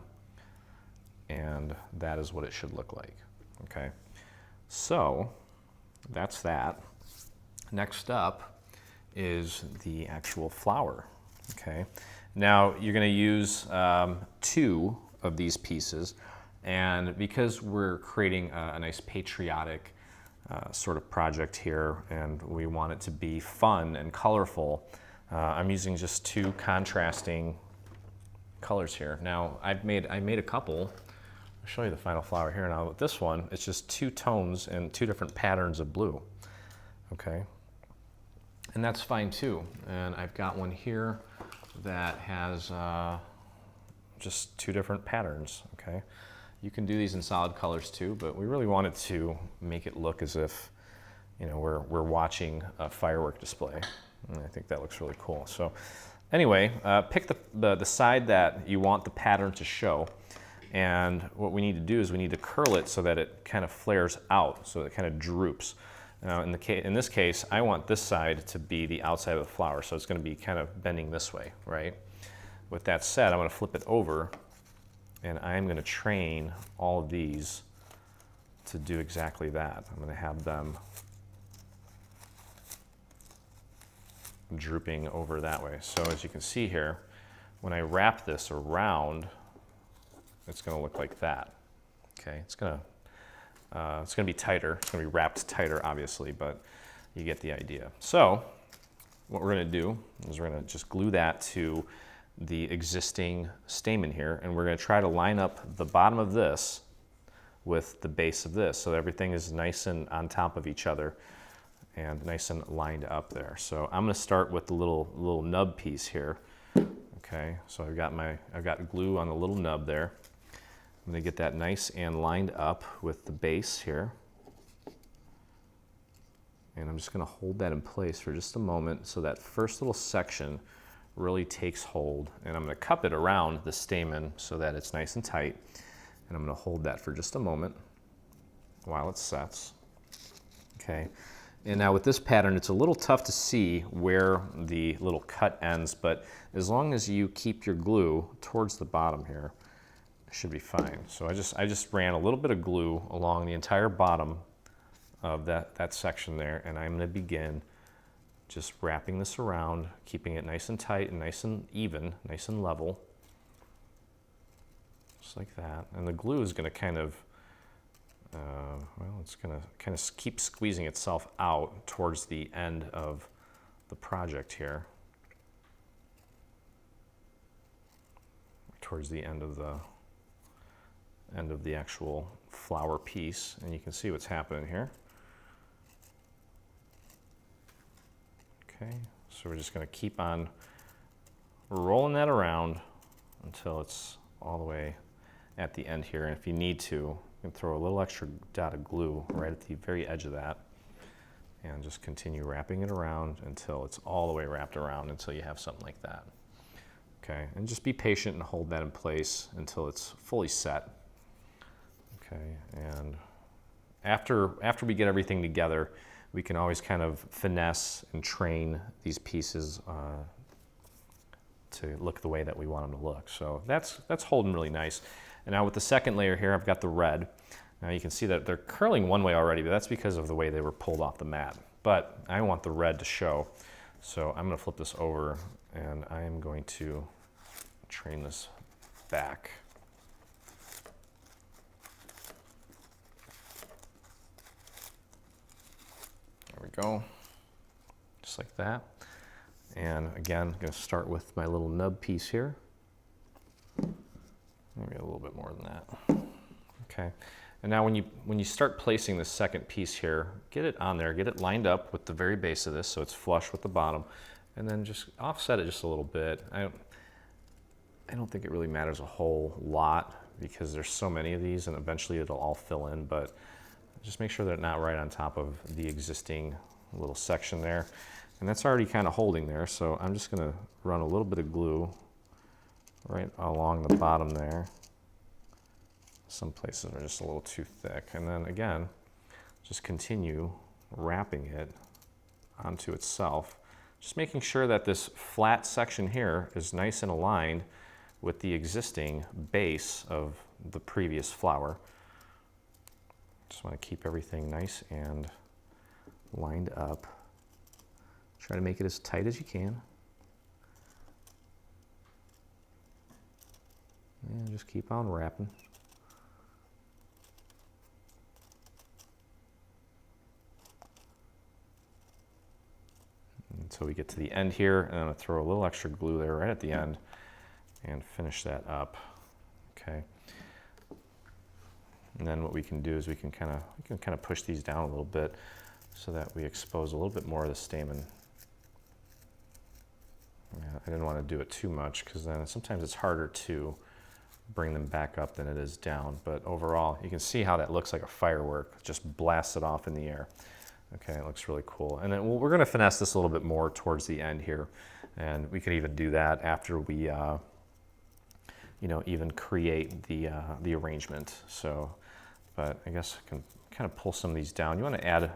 and that is what it should look like. Okay, so that's that. Next up is the actual flower. Okay, now you're going to use 2 of these pieces, and because we're creating a nice patriotic sort of project here, and we want it to be fun and colorful, I'm using just 2 contrasting colors here. Now I made a couple. I'll show you the final flower here. Now with this one, it's just 2 tones and 2 different patterns of blue. Okay, and that's fine too. And I've got one here that has just 2 different patterns. Okay, you can do these in solid colors too, but we really wanted to make it look as if, you know, we're watching a firework display. And I think that looks really cool. So anyway, pick the side that you want the pattern to show. And what we need to do is we need to curl it so that it kind of flares out, so it kind of droops. Now in this case, I want this side to be the outside of the flower, so it's going to be kind of bending this way, right? With that said, I'm going to flip it over, and I'm going to train all of these to do exactly that. I'm going to have them drooping over that way. So as you can see here, when I wrap this around, it's going to look like that. Okay, it's going to be tighter. It's going to be wrapped tighter, obviously, but you get the idea. So what we're going to do is we're going to just glue that to the existing stamen here, and we're going to try to line up the bottom of this with the base of this, so everything is nice and on top of each other and nice and lined up there. So I'm going to start with the little nub piece here. Okay, so I've got glue on the little nub there. I'm going to get that nice and lined up with the base here. And I'm just going to hold that in place for just a moment so that first little section really takes hold. And I'm going to cup it around the stamen so that it's nice and tight. And I'm going to hold that for just a moment while it sets. Okay. And now with this pattern, it's a little tough to see where the little cut ends, but as long as you keep your glue towards the bottom here, it should be fine. So I just ran a little bit of glue along the entire bottom of that section there, and I'm going to begin just wrapping this around, keeping it nice and tight and nice and even, nice and level, just like that. And the glue is going to kind of well, it's going to kind of keep squeezing itself out towards the end of the project here. Towards the end of the actual flower piece, and you can see what's happening here. Okay, so we're just going to keep on rolling that around until it's all the way at the end here. And if you need to, you can throw a little extra dot of glue right at the very edge of that, and just continue wrapping it around until it's all the way wrapped around until you have something like that. Okay, and just be patient and hold that in place until it's fully set. Okay, and after we get everything together, we can always kind of finesse and train these pieces to look the way that we want them to look. So that's holding really nice. And now with the second layer here, I've got the red. Now you can see that they're curling one way already, but that's because of the way they were pulled off the mat. But I want the red to show. So I'm going to flip this over, and I am going to train this back. There we go, just like that. And again, I'm going to start with my little nub piece here. Maybe a little bit more than that. Okay. And now when you start placing the second piece here, get it on there, get it lined up with the very base of this so it's flush with the bottom, and then just offset it just a little bit. I don't think it really matters a whole lot because there's so many of these and eventually it'll all fill in, but just make sure they're not right on top of the existing little section there. And that's already kind of holding there, so I'm just going to run a little bit of glue right along the bottom there. Some places are just a little too thick. And then again, just continue wrapping it onto itself, just making sure that this flat section here is nice and aligned with the existing base of the previous flower. Just want to keep everything nice and lined up. Try to make it as tight as you can. And just keep on wrapping. Until we get to the end here, and I'm going to throw a little extra glue there right at the end and finish that up. Okay. And then what we can do is we can kind of push these down a little bit so that we expose a little bit more of the stamen. Yeah, I didn't want to do it too much because then sometimes it's harder to bring them back up than it is down. But overall, you can see how that looks like a firework, just blasted off in the air. Okay, it looks really cool. And then we're going to finesse this a little bit more towards the end here, and we could even do that after we, you know, even create the arrangement. So, but I guess I can kind of pull some of these down. You want to add,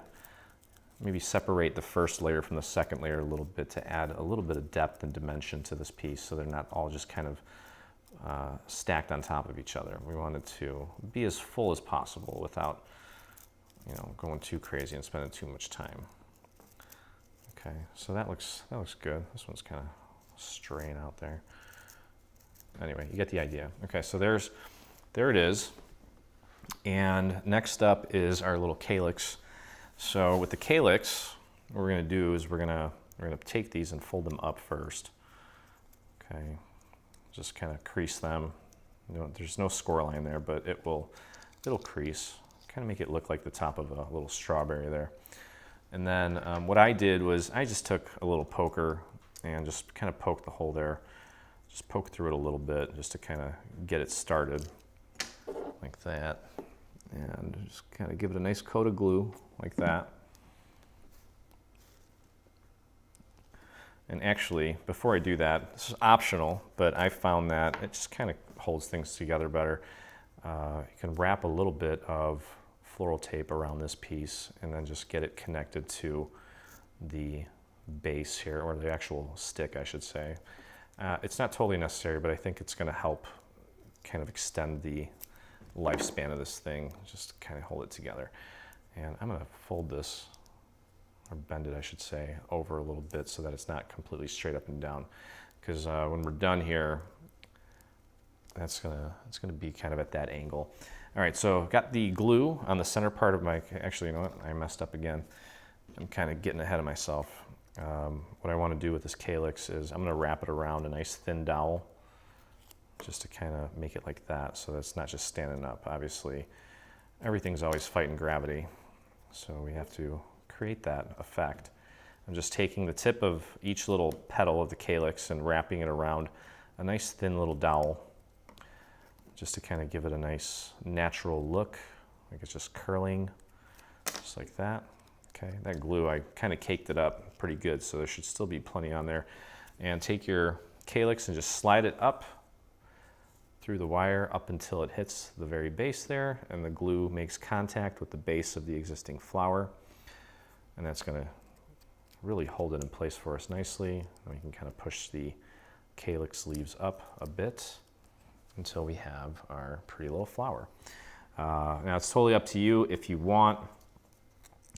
maybe separate the first layer from the second layer a little bit to add a little bit of depth and dimension to this piece, so they're not all just kind of stacked on top of each other. We want it to be as full as possible without, you know, going too crazy and spending too much time. Okay, so that looks good. This one's kind of straying out there. Anyway, you get the idea. Okay, so there it is. And next up is our little calyx. So with the calyx, what we're going to do is we're going to take these and fold them up first. Okay, just kind of crease them. You know, there's no score line there, but it'll crease. Kind of make it look like the top of a little strawberry there. And then what I did was I just took a little poker and just kind of poked the hole there. Just poke through it a little bit just to kind of get it started like that. And just kind of give it a nice coat of glue like that. And actually, before I do that, this is optional, but I found that it just kind of holds things together better. You can wrap a little bit of floral tape around this piece and then just get it connected to the base here, or the actual stick, I should say. It's not totally necessary, but I think it's going to help kind of extend the lifespan of this thing, just kind of hold it together. And I'm going to fold this, or bend it, I should say, over a little bit so that it's not completely straight up and down. Because when we're done here, it's gonna be kind of at that angle. All right, so I've got the glue on the center part of my, actually, you know what, I messed up again. I'm kind of getting ahead of myself. What I want to do with this calyx is I'm going to wrap it around a nice thin dowel just to kind of make it like that, so that it's not just standing up. Obviously, everything's always fighting gravity, so we have to create that effect. I'm just taking the tip of each little petal of the calyx and wrapping it around a nice thin little dowel, just to kind of give it a nice natural look, like it's just curling, just like that. Okay, that glue, I kind of caked it up pretty good, so there should still be plenty on there. And take your calyx and just slide it up through the wire up until it hits the very base there, and the glue makes contact with the base of the existing flower. And that's going to really hold it in place for us nicely. And we can kind of push the calyx leaves up a bit until we have our pretty little flower. Now it's totally up to you. If you want,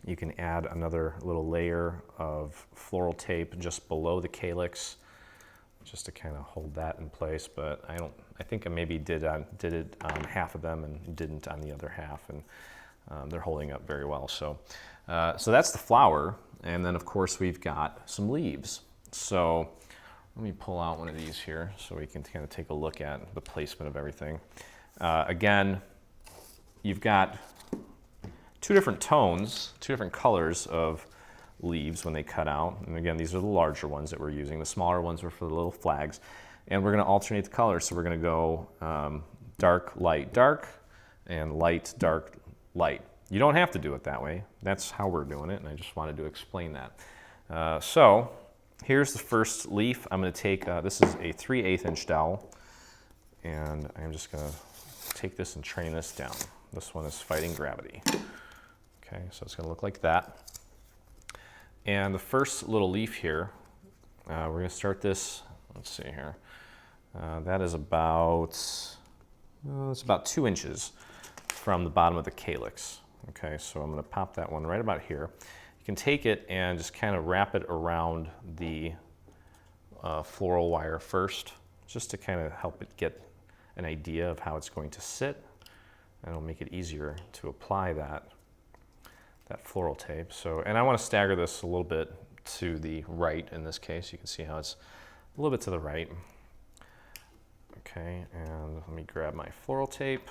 you can add another little layer of floral tape just below the calyx, just to kind of hold that in place. But I think I maybe did it on half of them and didn't on the other half, and they're holding up very well. So that's the flower, and then of course we've got some leaves. So let me pull out one of these here so we can kind of take a look at the placement of everything. Again, you've got two different tones, two different colors of leaves when they cut out. And again, these are the larger ones that we're using. The smaller ones were for the little flags. And we're going to alternate the colors. So we're going to go dark, light, dark, and light, dark, light. You don't have to do it that way. That's how we're doing it, and I just wanted to explain that. So here's the first leaf. I'm going to take, this is a 3/8 inch dowel, and I'm just going to take this and train this down. This one is fighting gravity. Okay, so it's going to look like that. And the first little leaf here, we're going to start this, let's see here. That is about, it's about 2 inches from the bottom of the calyx. Okay, so I'm going to pop that one right about here. You can take it and just kind of wrap it around the floral wire first, just to kind of help it get an idea of how it's going to sit, and it'll make it easier to apply that floral tape. So, and I want to stagger this a little bit to the right in this case. You can see how it's a little bit to the right. Okay, and let me grab my floral tape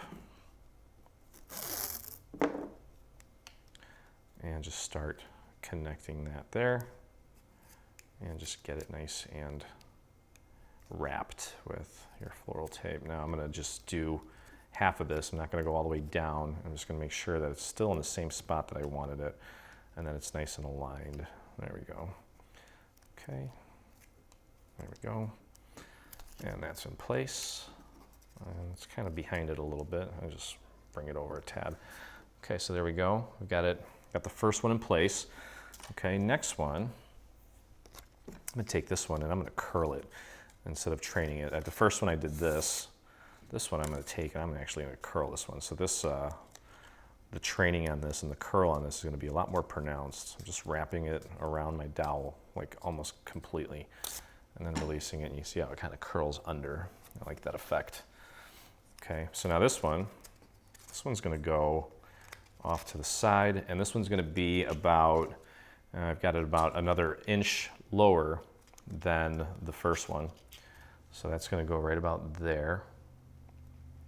and just start connecting that there, and just get it nice and wrapped with your floral tape. Now I'm going to just do half of this. I'm not going to go all the way down. I'm just going to make sure that it's still in the same spot that I wanted it, and then it's nice and aligned. There we go. Okay, there we go. And that's in place. And it's kind of behind it a little bit. I'll just bring it over a tad. Okay, so there we go. We've got it. Got the first one in place. Okay, next one. I'm going to take this one and I'm going to curl it instead of training it. At the first one I did this. This one I'm going to take and I'm actually going to curl this one. So this, the training on this and the curl on this is going to be a lot more pronounced. I'm just wrapping it around my dowel, like almost completely, and then releasing it, and you see how it kind of curls under. I like that effect. Okay, so now this one's going to go off to the side, and this one's going to be about, I've got it about another inch lower than the first one. So that's going to go right about there.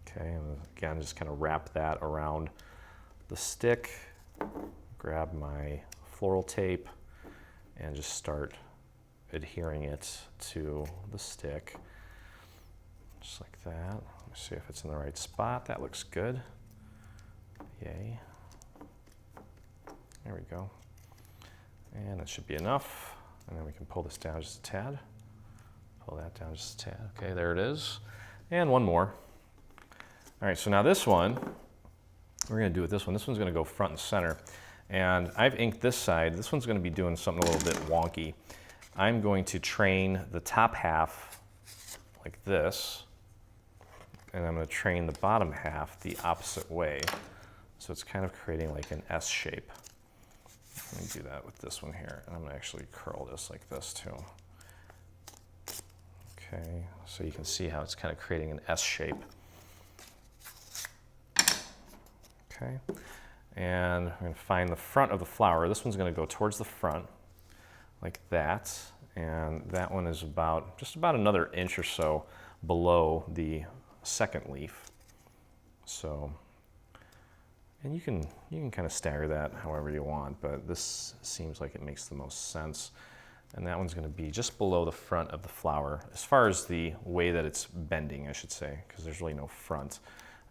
Okay, and again, just kind of wrap that around the stick, grab my floral tape, and just start adhering it to the stick, just like that. Let me see if it's in the right spot. That looks good. Yay. There we go. And that should be enough. And then we can pull this down just a tad. Pull that down just a tad. Okay, there it is. And one more. All right, so now this one, we're going to do with this one. This one's going to go front and center. And I've inked this side. This one's going to be doing something a little bit wonky. I'm going to train the top half like this, and I'm going to train the bottom half the opposite way. So it's kind of creating like an S shape. Let me do that with this one here, and I'm going to actually curl this like this too. Okay, so you can see how it's kind of creating an S shape. Okay, and I'm going to find the front of the flower. This one's going to go towards the front like that, and that one is about just about another inch or so below the second leaf. So, and you can kind of stagger that however you want, but this seems like it makes the most sense. And that one's going to be just below the front of the flower, as far as the way that it's bending, I should say, because there's really no front.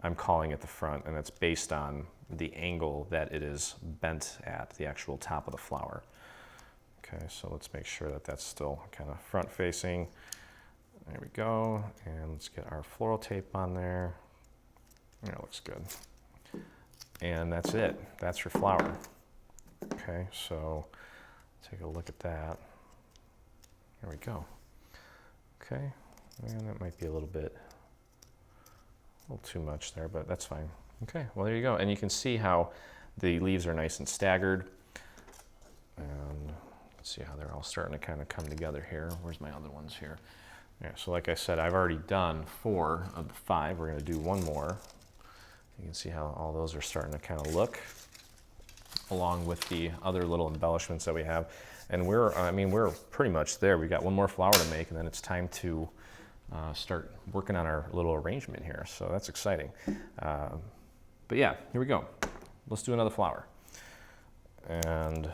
I'm calling it the front, and it's based on the angle that it is bent at, the actual top of the flower. Okay, so let's make sure that that's still kind of front facing. There we go, and let's get our floral tape on there. That looks good. And that's it. That's your flower. Okay, so take a look at that. There we go. Okay, and that might be a little too much there, but that's fine. Okay, well there you go. And you can see how the leaves are nice and staggered. And let's see how they're all starting to kind of come together here. Where's my other ones here? Yeah, so like I said, I've already done 4 of the 5. We're going to do one more. You can see how all those are starting to kind of look, along with the other little embellishments that we have. And we're pretty much there. We've got one more flower to make, and then it's time to start working on our little arrangement here. So that's exciting. But yeah, here we go. Let's do another flower. And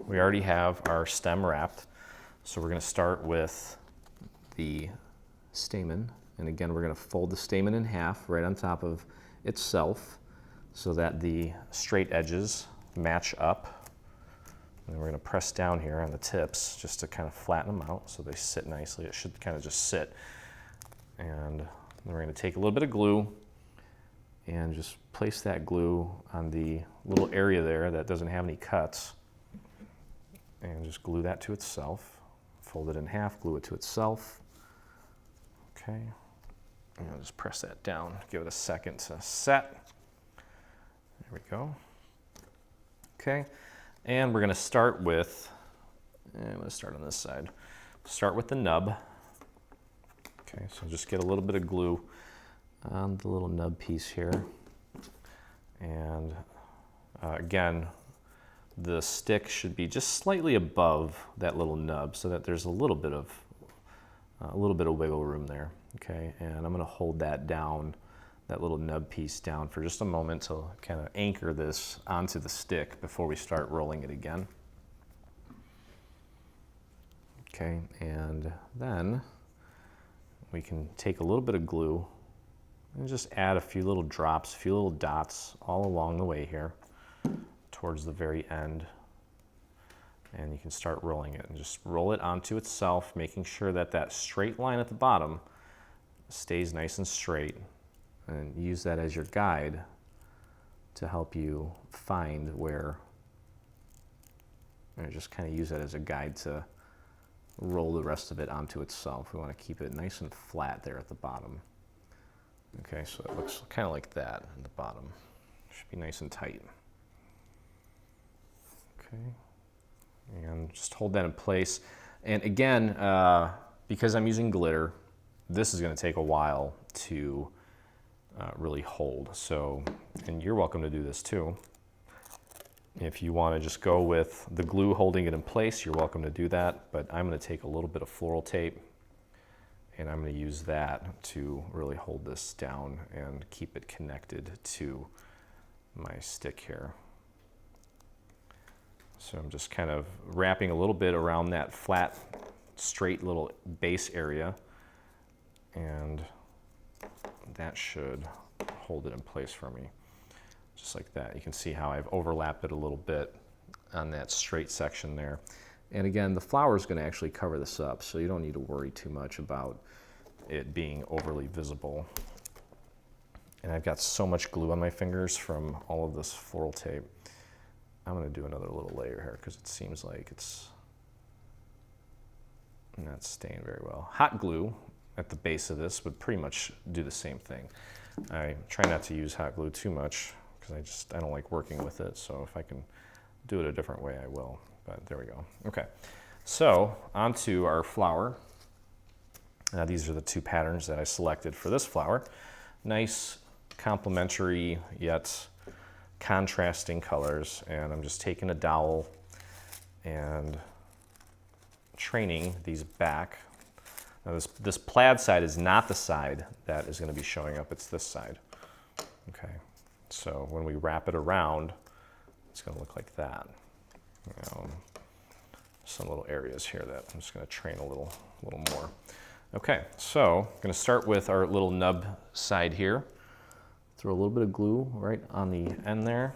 we already have our stem wrapped. So we're going to start with the stamen. And again, we're going to fold the stamen in half right on top of itself so that the straight edges match up. And then we're going to press down here on the tips just to kind of flatten them out so they sit nicely. It should kind of just sit. And then we're going to take a little bit of glue and just place that glue on the little area there that doesn't have any cuts. And just glue that to itself. Fold it in half, glue it to itself. Okay. And I'll just press that down, give it a second to set. There we go. Okay, and we're going to start with, I'm going to start on this side. Start with the nub. Okay, so just get a little bit of glue on the little nub piece here. And again, the stick should be just slightly above that little nub so that there's a little bit of wiggle room there. Okay, and I'm going to hold that down, that little nub piece down for just a moment to kind of anchor this onto the stick before we start rolling it again. Okay, and then we can take a little bit of glue and just add a few little drops, a few little dots all along the way here towards the very end. And you can start rolling it and just roll it onto itself, making sure that that straight line at the bottom stays nice and straight, and use that as your guide to help you find where, and just kind of use that as a guide to roll the rest of it onto itself. We want to keep it nice and flat there at the bottom. Okay, so it looks kind of like that at the bottom. Should be nice and tight. Okay, and just hold that in place. And again, because I'm using glitter, this is going to take a while to really hold. So, and you're welcome to do this too. If you want to just go with the glue holding it in place, you're welcome to do that. But I'm going to take a little bit of floral tape and I'm going to use that to really hold this down and keep it connected to my stick here. So I'm just kind of wrapping a little bit around that flat, straight little base area, and that should hold it in place for me. Just like that. You can see how I've overlapped it a little bit on that straight section there. And again, the flower is going to actually cover this up, so you don't need to worry too much about it being overly visible. And I've got so much glue on my fingers from all of this floral tape. I'm going to do another little layer here because it seems like it's not staying very well. Hot glue at the base of this would pretty much do the same thing. I try not to use hot glue too much because I don't like working with it, so if I can do it a different way, I will. But there we go. Okay, so onto our flower. Now these are the two patterns that I selected for this flower. Nice, complementary yet contrasting colors, and I'm just taking a dowel and training these back. Now this plaid side is not the side that is going to be showing up, it's this side. Okay, so when we wrap it around, it's going to look like that. Some little areas here that I'm just going to train a little more. Okay, so I'm going to start with our little nub side here. Throw a little bit of glue right on the end there.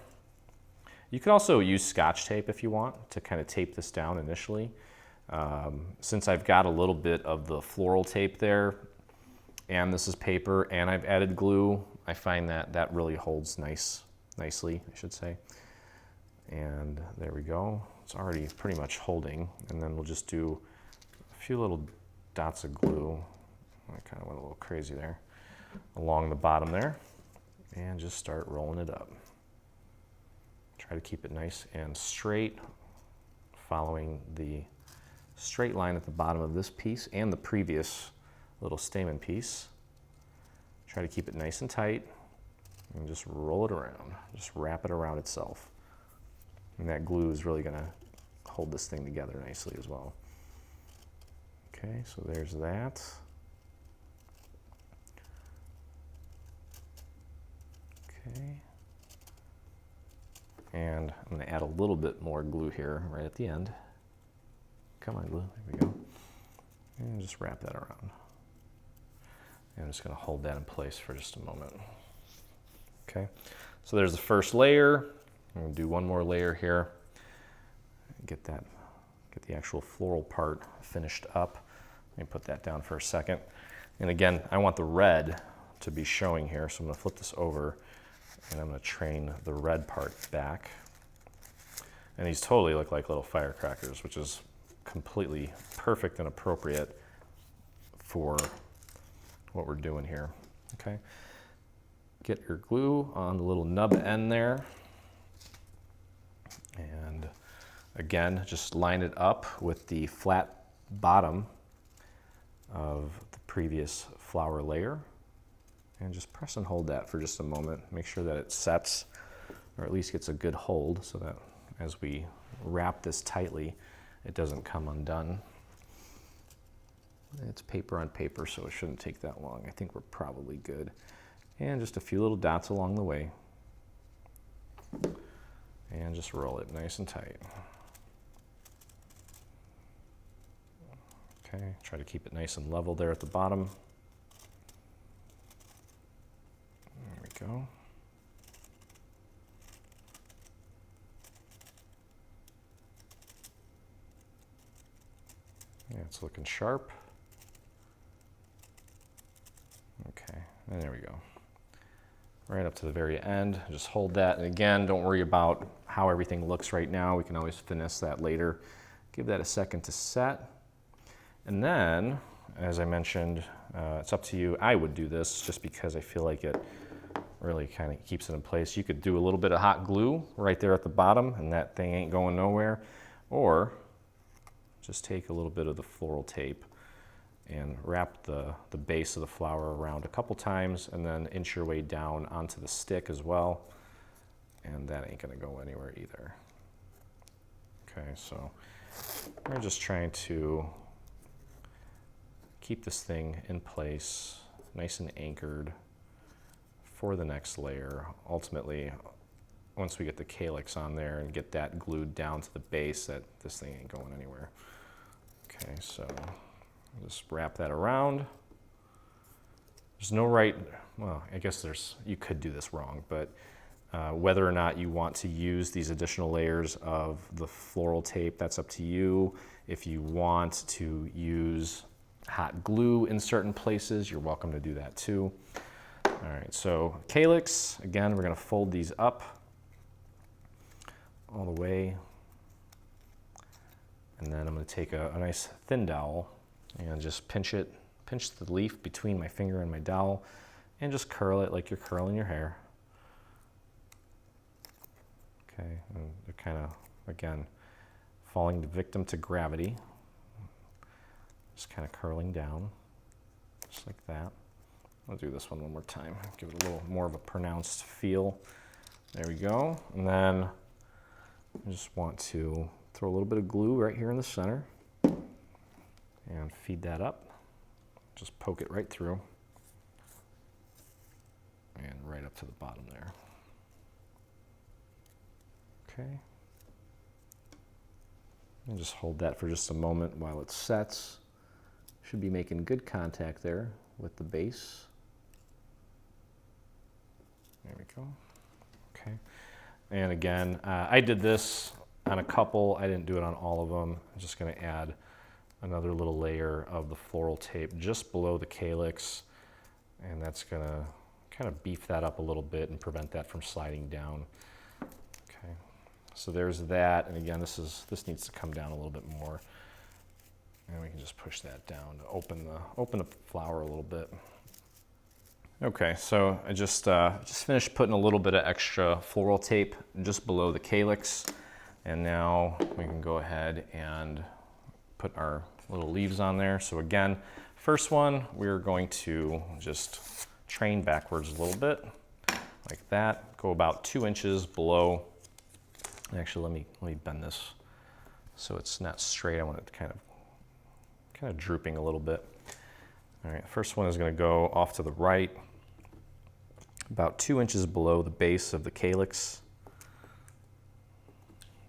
You could also use Scotch tape if you want to kind of tape this down initially. Since I've got a little bit of the floral tape there, and this is paper, and I've added glue, I find that that really holds nicely, I should say. And there we go. It's already pretty much holding, and then we'll just do a few little dots of glue. I kind of went a little crazy there along the bottom there, and just start rolling it up. Try to keep it nice and straight, following the straight line at the bottom of this piece and the previous little stamen piece. Try to keep it nice and tight and just roll it around. Just wrap it around itself. And that glue is really going to hold this thing together nicely as well. Okay, so there's that. Okay. And I'm going to add a little bit more glue here right at the end. Come on, glue. There we go. And just wrap that around. And I'm just going to hold that in place for just a moment. Okay, so there's the first layer. I'm going to do one more layer here. Get the actual floral part finished up. Let me put that down for a second. And again, I want the red to be showing here, so I'm going to flip this over and I'm going to train the red part back. And these totally look like little firecrackers, which is completely perfect and appropriate for what we're doing here. Okay. Get your glue on the little nub end there. And again, just line it up with the flat bottom of the previous flower layer. And just press and hold that for just a moment. Make sure that it sets, or at least gets a good hold, so that as we wrap this tightly, it doesn't come undone. It's paper on paper, so it shouldn't take that long. I think we're probably good. And just a few little dots along the way. And just roll it nice and tight. Okay, try to keep it nice and level there at the bottom. There we go. Yeah, it's looking sharp. Okay, and there we go. Right up to the very end. Just hold that, and again, don't worry about how everything looks right now. We can always finesse that later. Give that a second to set. And then, as I mentioned, it's up to you. I would do this just because I feel like it really kind of keeps it in place. You could do a little bit of hot glue right there at the bottom, and that thing ain't going nowhere. Or just take a little bit of the floral tape and wrap the base of the flower around a couple times, and then inch your way down onto the stick as well. And that ain't gonna go anywhere either. Okay, so we're just trying to keep this thing in place, nice and anchored for the next layer. Ultimately, once we get the calyx on there and get that glued down to the base, that this thing ain't going anywhere. Okay, so just wrap that around. There's no right, well, I guess you could do this wrong, but whether or not you want to use these additional layers of the floral tape, that's up to you. If you want to use hot glue in certain places, you're welcome to do that too. All right, so calyx, again, we're gonna fold these up all the way. And then I'm gonna take a nice thin dowel and just pinch the leaf between my finger and my dowel, and just curl it like you're curling your hair. Okay, and they're kind of, again, falling victim to gravity. Just kind of curling down, just like that. I'll do this one more time, give it a little more of a pronounced feel. There we go. And then I just want to throw a little bit of glue right here in the center and feed that up. Just poke it right through and right up to the bottom there. Okay. And just hold that for just a moment while it sets. Should be making good contact there with the base. There we go. Okay. And again, I did this on a couple. I didn't do it on all of them. I'm just going to add another little layer of the floral tape just below the calyx, and that's going to kind of beef that up a little bit and prevent that from sliding down. Okay. So there's that, and again, this needs to come down a little bit more. And we can just push that down to open the flower a little bit. Okay, so I just finished putting a little bit of extra floral tape just below the calyx, and now we can go ahead and put our little leaves on there. So again, first one, we're going to just train backwards a little bit, like that. Go about 2 inches below. Actually, let me bend this so it's not straight. I want it kind of drooping a little bit. All right, first one is going to go off to the right, about 2 inches below the base of the calyx.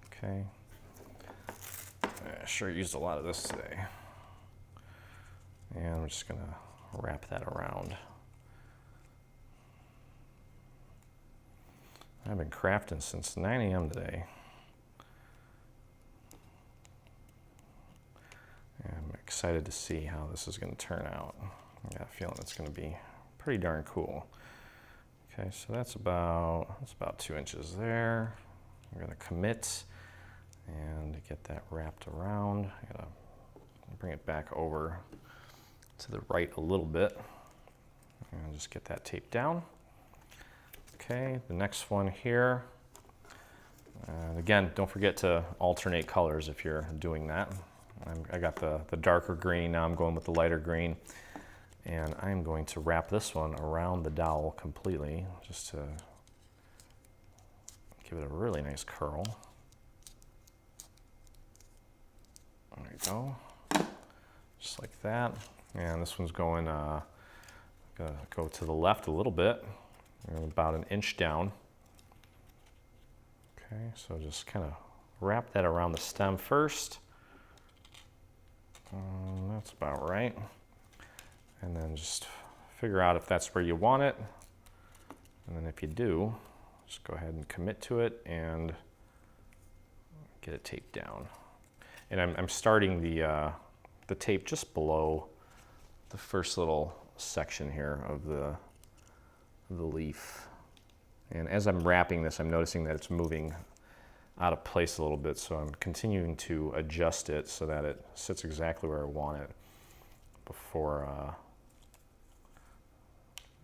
Okay. I sure used a lot of this today. And we're just going to wrap that around. I've been crafting since 9 a.m. today. I'm excited to see how this is going to turn out. I got a feeling it's going to be pretty darn cool. Okay, so that's about 2 inches there. We're going to commit and get that wrapped around. I'm going to bring it back over to the right a little bit. And just get that taped down. Okay, the next one here. And again, don't forget to alternate colors if you're doing that. I got the darker green, now I'm going with the lighter green. And I'm going to wrap this one around the dowel completely, just to give it a really nice curl. There you go, just like that. And this one's going, gonna go to the left a little bit, about an inch down. Okay, so just kind of wrap that around the stem first. That's about right. And then just figure out if that's where you want it. And then if you do, just go ahead and commit to it and get it taped down. And I'm starting the tape just below the first little section here of the leaf. And as I'm wrapping this, I'm noticing that it's moving out of place a little bit, so I'm continuing to adjust it so that it sits exactly where I want it before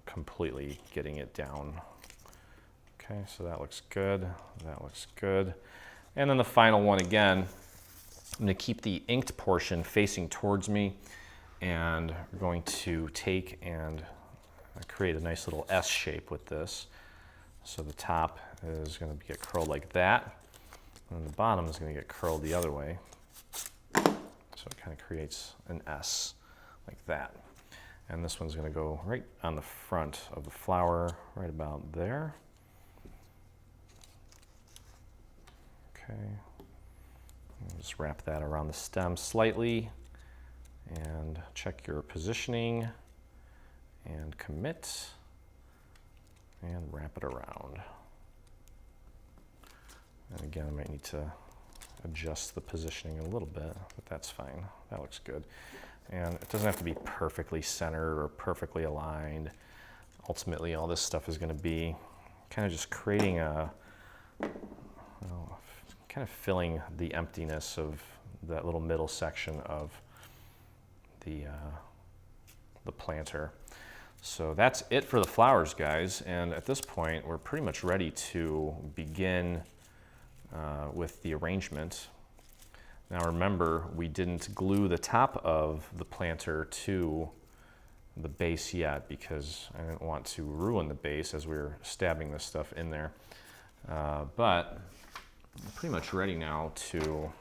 completely getting it down. Okay, so that looks good, that looks good. And then the final one again, I'm going to keep the inked portion facing towards me, and we're going to take and create a nice little S shape with this. So the top is going to get curled like that, and the bottom is going to get curled the other way. So it kind of creates an S like that. And this one's going to go right on the front of the flower, right about there. Okay. Just wrap that around the stem slightly and check your positioning and commit and wrap it around. And again, I might need to adjust the positioning a little bit, but that's fine. That looks good. And it doesn't have to be perfectly centered or perfectly aligned. Ultimately, all this stuff is going to be kind of just creating a, kind of filling the emptiness of that little middle section of the planter. So that's it for the flowers, guys. And at this point, we're pretty much ready to begin with the arrangement. Now remember, we didn't glue the top of the planter to the base yet because I didn't want to ruin the base as we were stabbing this stuff in there. But I'm pretty much ready now to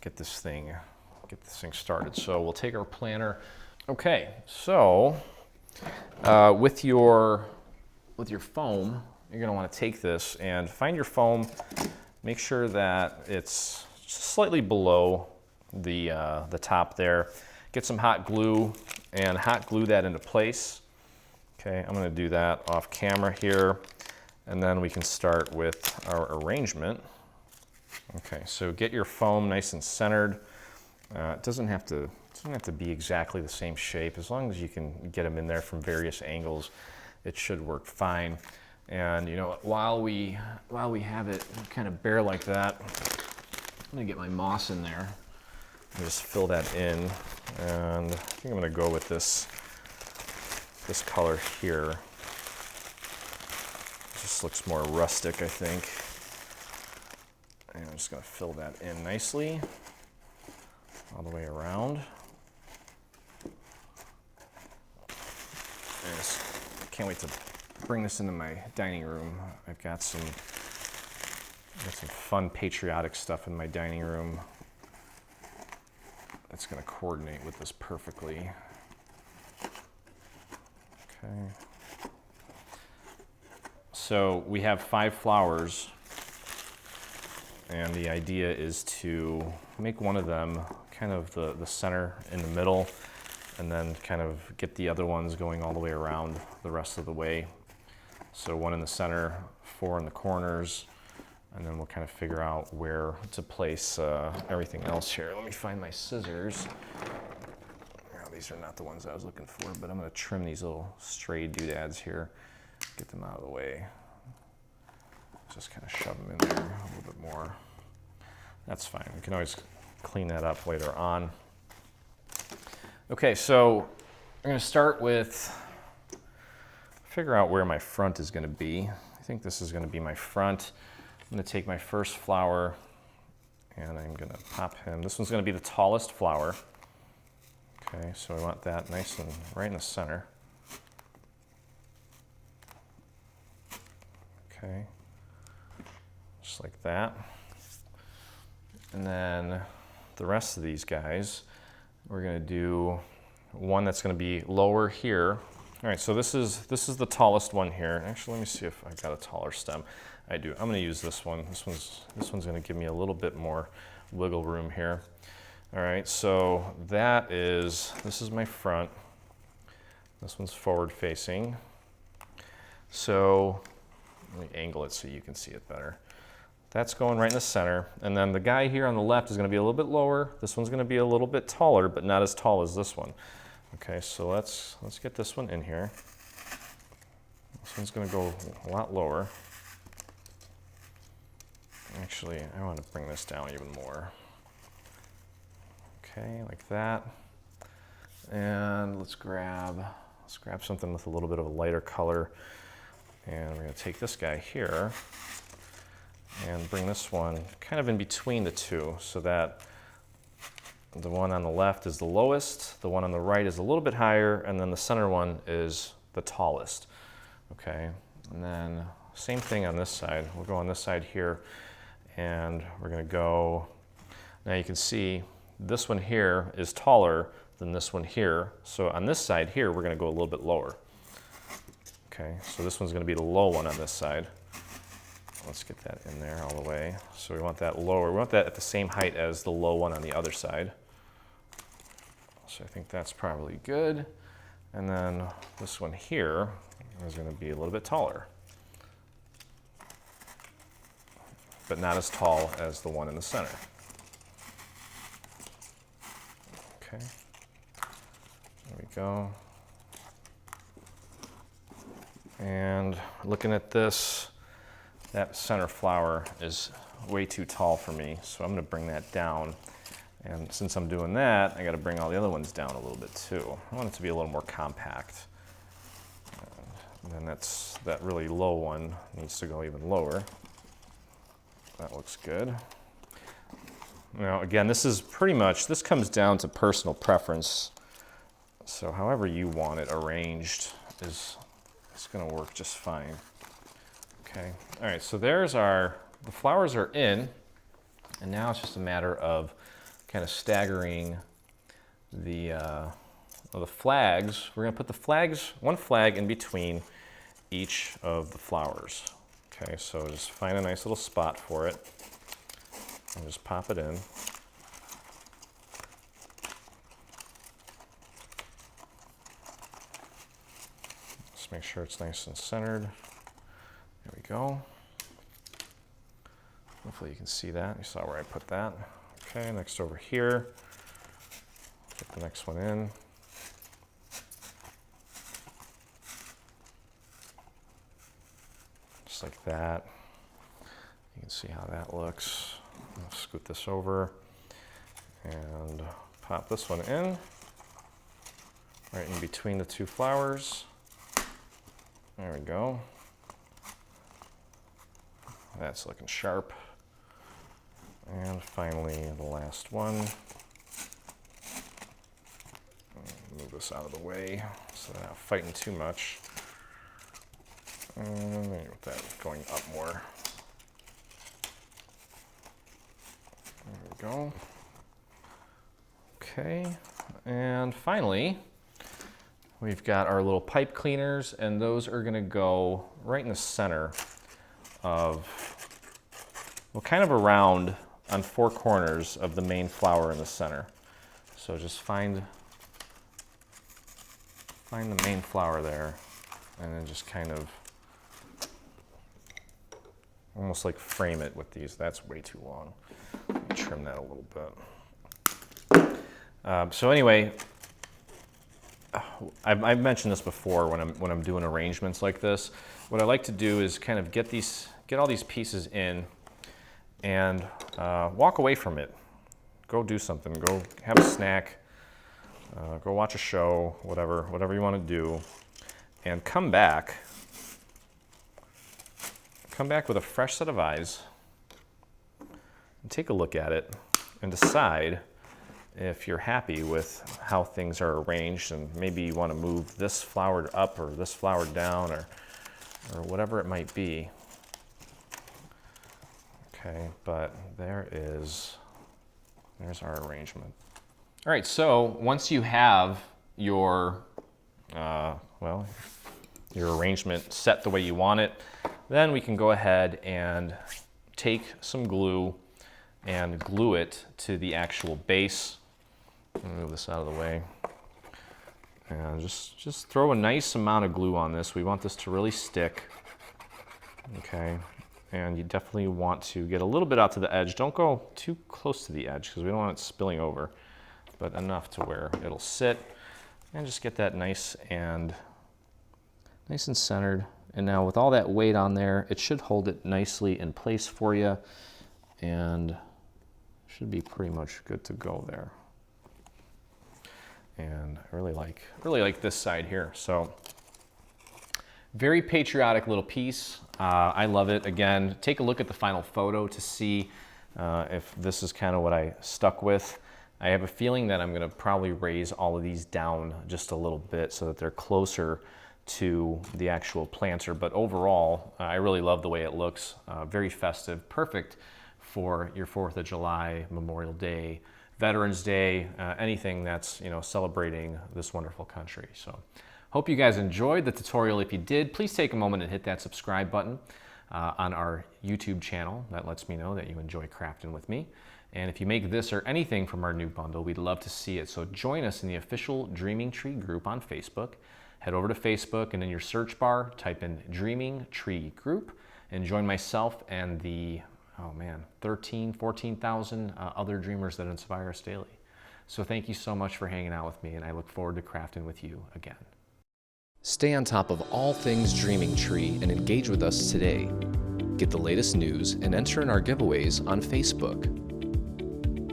get this thing started. So we'll take our planter. Okay, so with your foam, you're going to want to take this and find your foam. Make sure that it's slightly below the top there. Get some hot glue and hot glue that into place. Okay, I'm going to do that off camera here, and then we can start with our arrangement. Okay, so get your foam nice and centered. It doesn't have to be exactly the same shape. As long as you can get them in there from various angles, it should work fine. And you know, while we have it kind of bare like that, I'm gonna get my moss in there and just fill that in. And I think I'm gonna go with this color here. It just looks more rustic, I think. And I'm just gonna fill that in nicely all the way around. I just can't wait to bring this into my dining room. I've got some fun Patriotic stuff in my dining room that's going to coordinate with this perfectly. Okay. So we have 5 flowers, and the idea is to make one of them kind of the center in the middle, and then kind of get the other ones going all the way around the rest of the way. So 1 in the center, 4 in the corners, and then we'll kind of figure out where to place everything else here. Let me find my scissors. Oh, these are not the ones I was looking for, but I'm going to trim these little stray doodads here, get them out of the way. Just kind of shove them in there a little bit more. That's fine. We can always clean that up later on. Okay, so I'm going to start with, figure out where my front is going to be. I think this is going to be my front. I'm going to take my first flower and I'm going to pop him. This one's going to be the tallest flower. Okay, so I want that nice and right in the center. Okay, just like that. And then the rest of these guys, we're going to do one that's going to be lower here. All right, so this is the tallest one here. Actually, let me see if I got a taller stem. I do. I'm going to use this one. This one's going to give me a little bit more wiggle room here. All right, so this is my front. This one's forward facing. So let me angle it so you can see it better. That's going right in the center. And then the guy here on the left is going to be a little bit lower. This one's going to be a little bit taller, but not as tall as this one. Okay, so let's get this one in here. This one's going to go a lot lower. Actually, I want to bring this down even more. Okay, like that. And let's grab something with a little bit of a lighter color. And we're going to take this guy here and bring this one kind of in between the two so that the one on the left is the lowest, the one on the right is a little bit higher, and then the center one is the tallest. Okay, and then same thing on this side. We'll go on this side here, and we're going to go, now you can see this one here is taller than this one here. So on this side here, we're going to go a little bit lower. Okay, so this one's going to be the low one on this side. Let's get that in there all the way. So we want that lower. We want that at the same height as the low one on the other side. So I think that's probably good. And then this one here is going to be a little bit taller, but not as tall as the one in the center. Okay, there we go. And looking at this, that center flower is way too tall for me, so I'm going to bring that down. And since I'm doing that, I got to bring all the other ones down a little bit too. I want it to be a little more compact. And then that really low one needs to go even lower. That looks good. Now again, this comes down to personal preference. So however you want it arranged is going to work just fine. Okay, all right, so the flowers are in, and now it's just a matter of kind of staggering the flags. We're going to put one flag in between each of the flowers. Okay, so just find a nice little spot for it and just pop it in. Just make sure it's nice and centered. There we go. Hopefully you can see that. You saw where I put that. Okay, next over here. Get the next one in. Just like that. You can see how that looks. I'll scoot this over and pop this one in. Right in between the two flowers. There we go. That's looking sharp. And finally, the last one. Move this out of the way so they're not fighting too much. And with that going up more. There we go. Okay, and finally, we've got our little pipe cleaners, and those are going to go right in the center of, well, kind of around on four corners of the main flower in the center. So just find the main flower there, and then just kind of almost like frame it with these. That's way too long. Let me trim that a little bit. So anyway, I've mentioned this before when I'm doing arrangements like this. What I like to do is kind of get all these pieces in and walk away from it. Go do something. Go have a snack. go watch a show, whatever you want to do, and come back with a fresh set of eyes and take a look at it and decide if you're happy with how things are arranged, and maybe you want to move this flower up or this flower down or whatever it might be. Okay, but there's our arrangement. All right, so once you have your, your arrangement set the way you want it, then we can go ahead and take some glue and glue it to the actual base. Let me move this out of the way. And just throw a nice amount of glue on this. We want this to really stick. Okay, and you definitely want to get a little bit out to the edge. Don't go too close to the edge because we don't want it spilling over, but enough to where it'll sit. And just get that nice and centered. And now with all that weight on there, it should hold it nicely in place for you, and should be pretty much good to go there. And I really like this side here. So very patriotic little piece. I love it. Again, take a look at the final photo to see if this is kind of what I stuck with. I have a feeling that I'm going to probably raise all of these down just a little bit so that they're closer to the actual planter. But overall, I really love the way it looks. Very festive, perfect for your 4th of July, Memorial Day, Veterans Day, anything that's, celebrating this wonderful country. So hope you guys enjoyed the tutorial. If you did, please take a moment and hit that subscribe button on our YouTube channel. That lets me know that you enjoy crafting with me. And if you make this or anything from our new bundle, we'd love to see it. So join us in the official Dreaming Tree group on Facebook. Head over to Facebook and in your search bar, type in Dreaming Tree Group and join myself and the 14,000 other dreamers that inspire us daily. So thank you so much for hanging out with me, and I look forward to crafting with you again. Stay on top of all things Dreaming Tree and engage with us today. Get the latest news and enter in our giveaways on Facebook.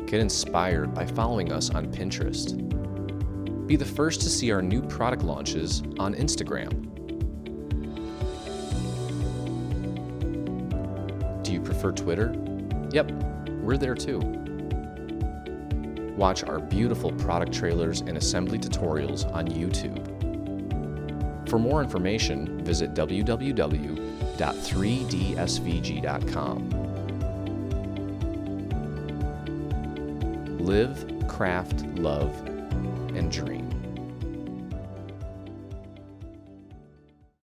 Get inspired by following us on Pinterest. Be the first to see our new product launches on Instagram. Do you prefer Twitter? Yep, we're there too. Watch our beautiful product trailers and assembly tutorials on YouTube. For more information, visit www.3dsvg.com. Live, craft, love, and dream.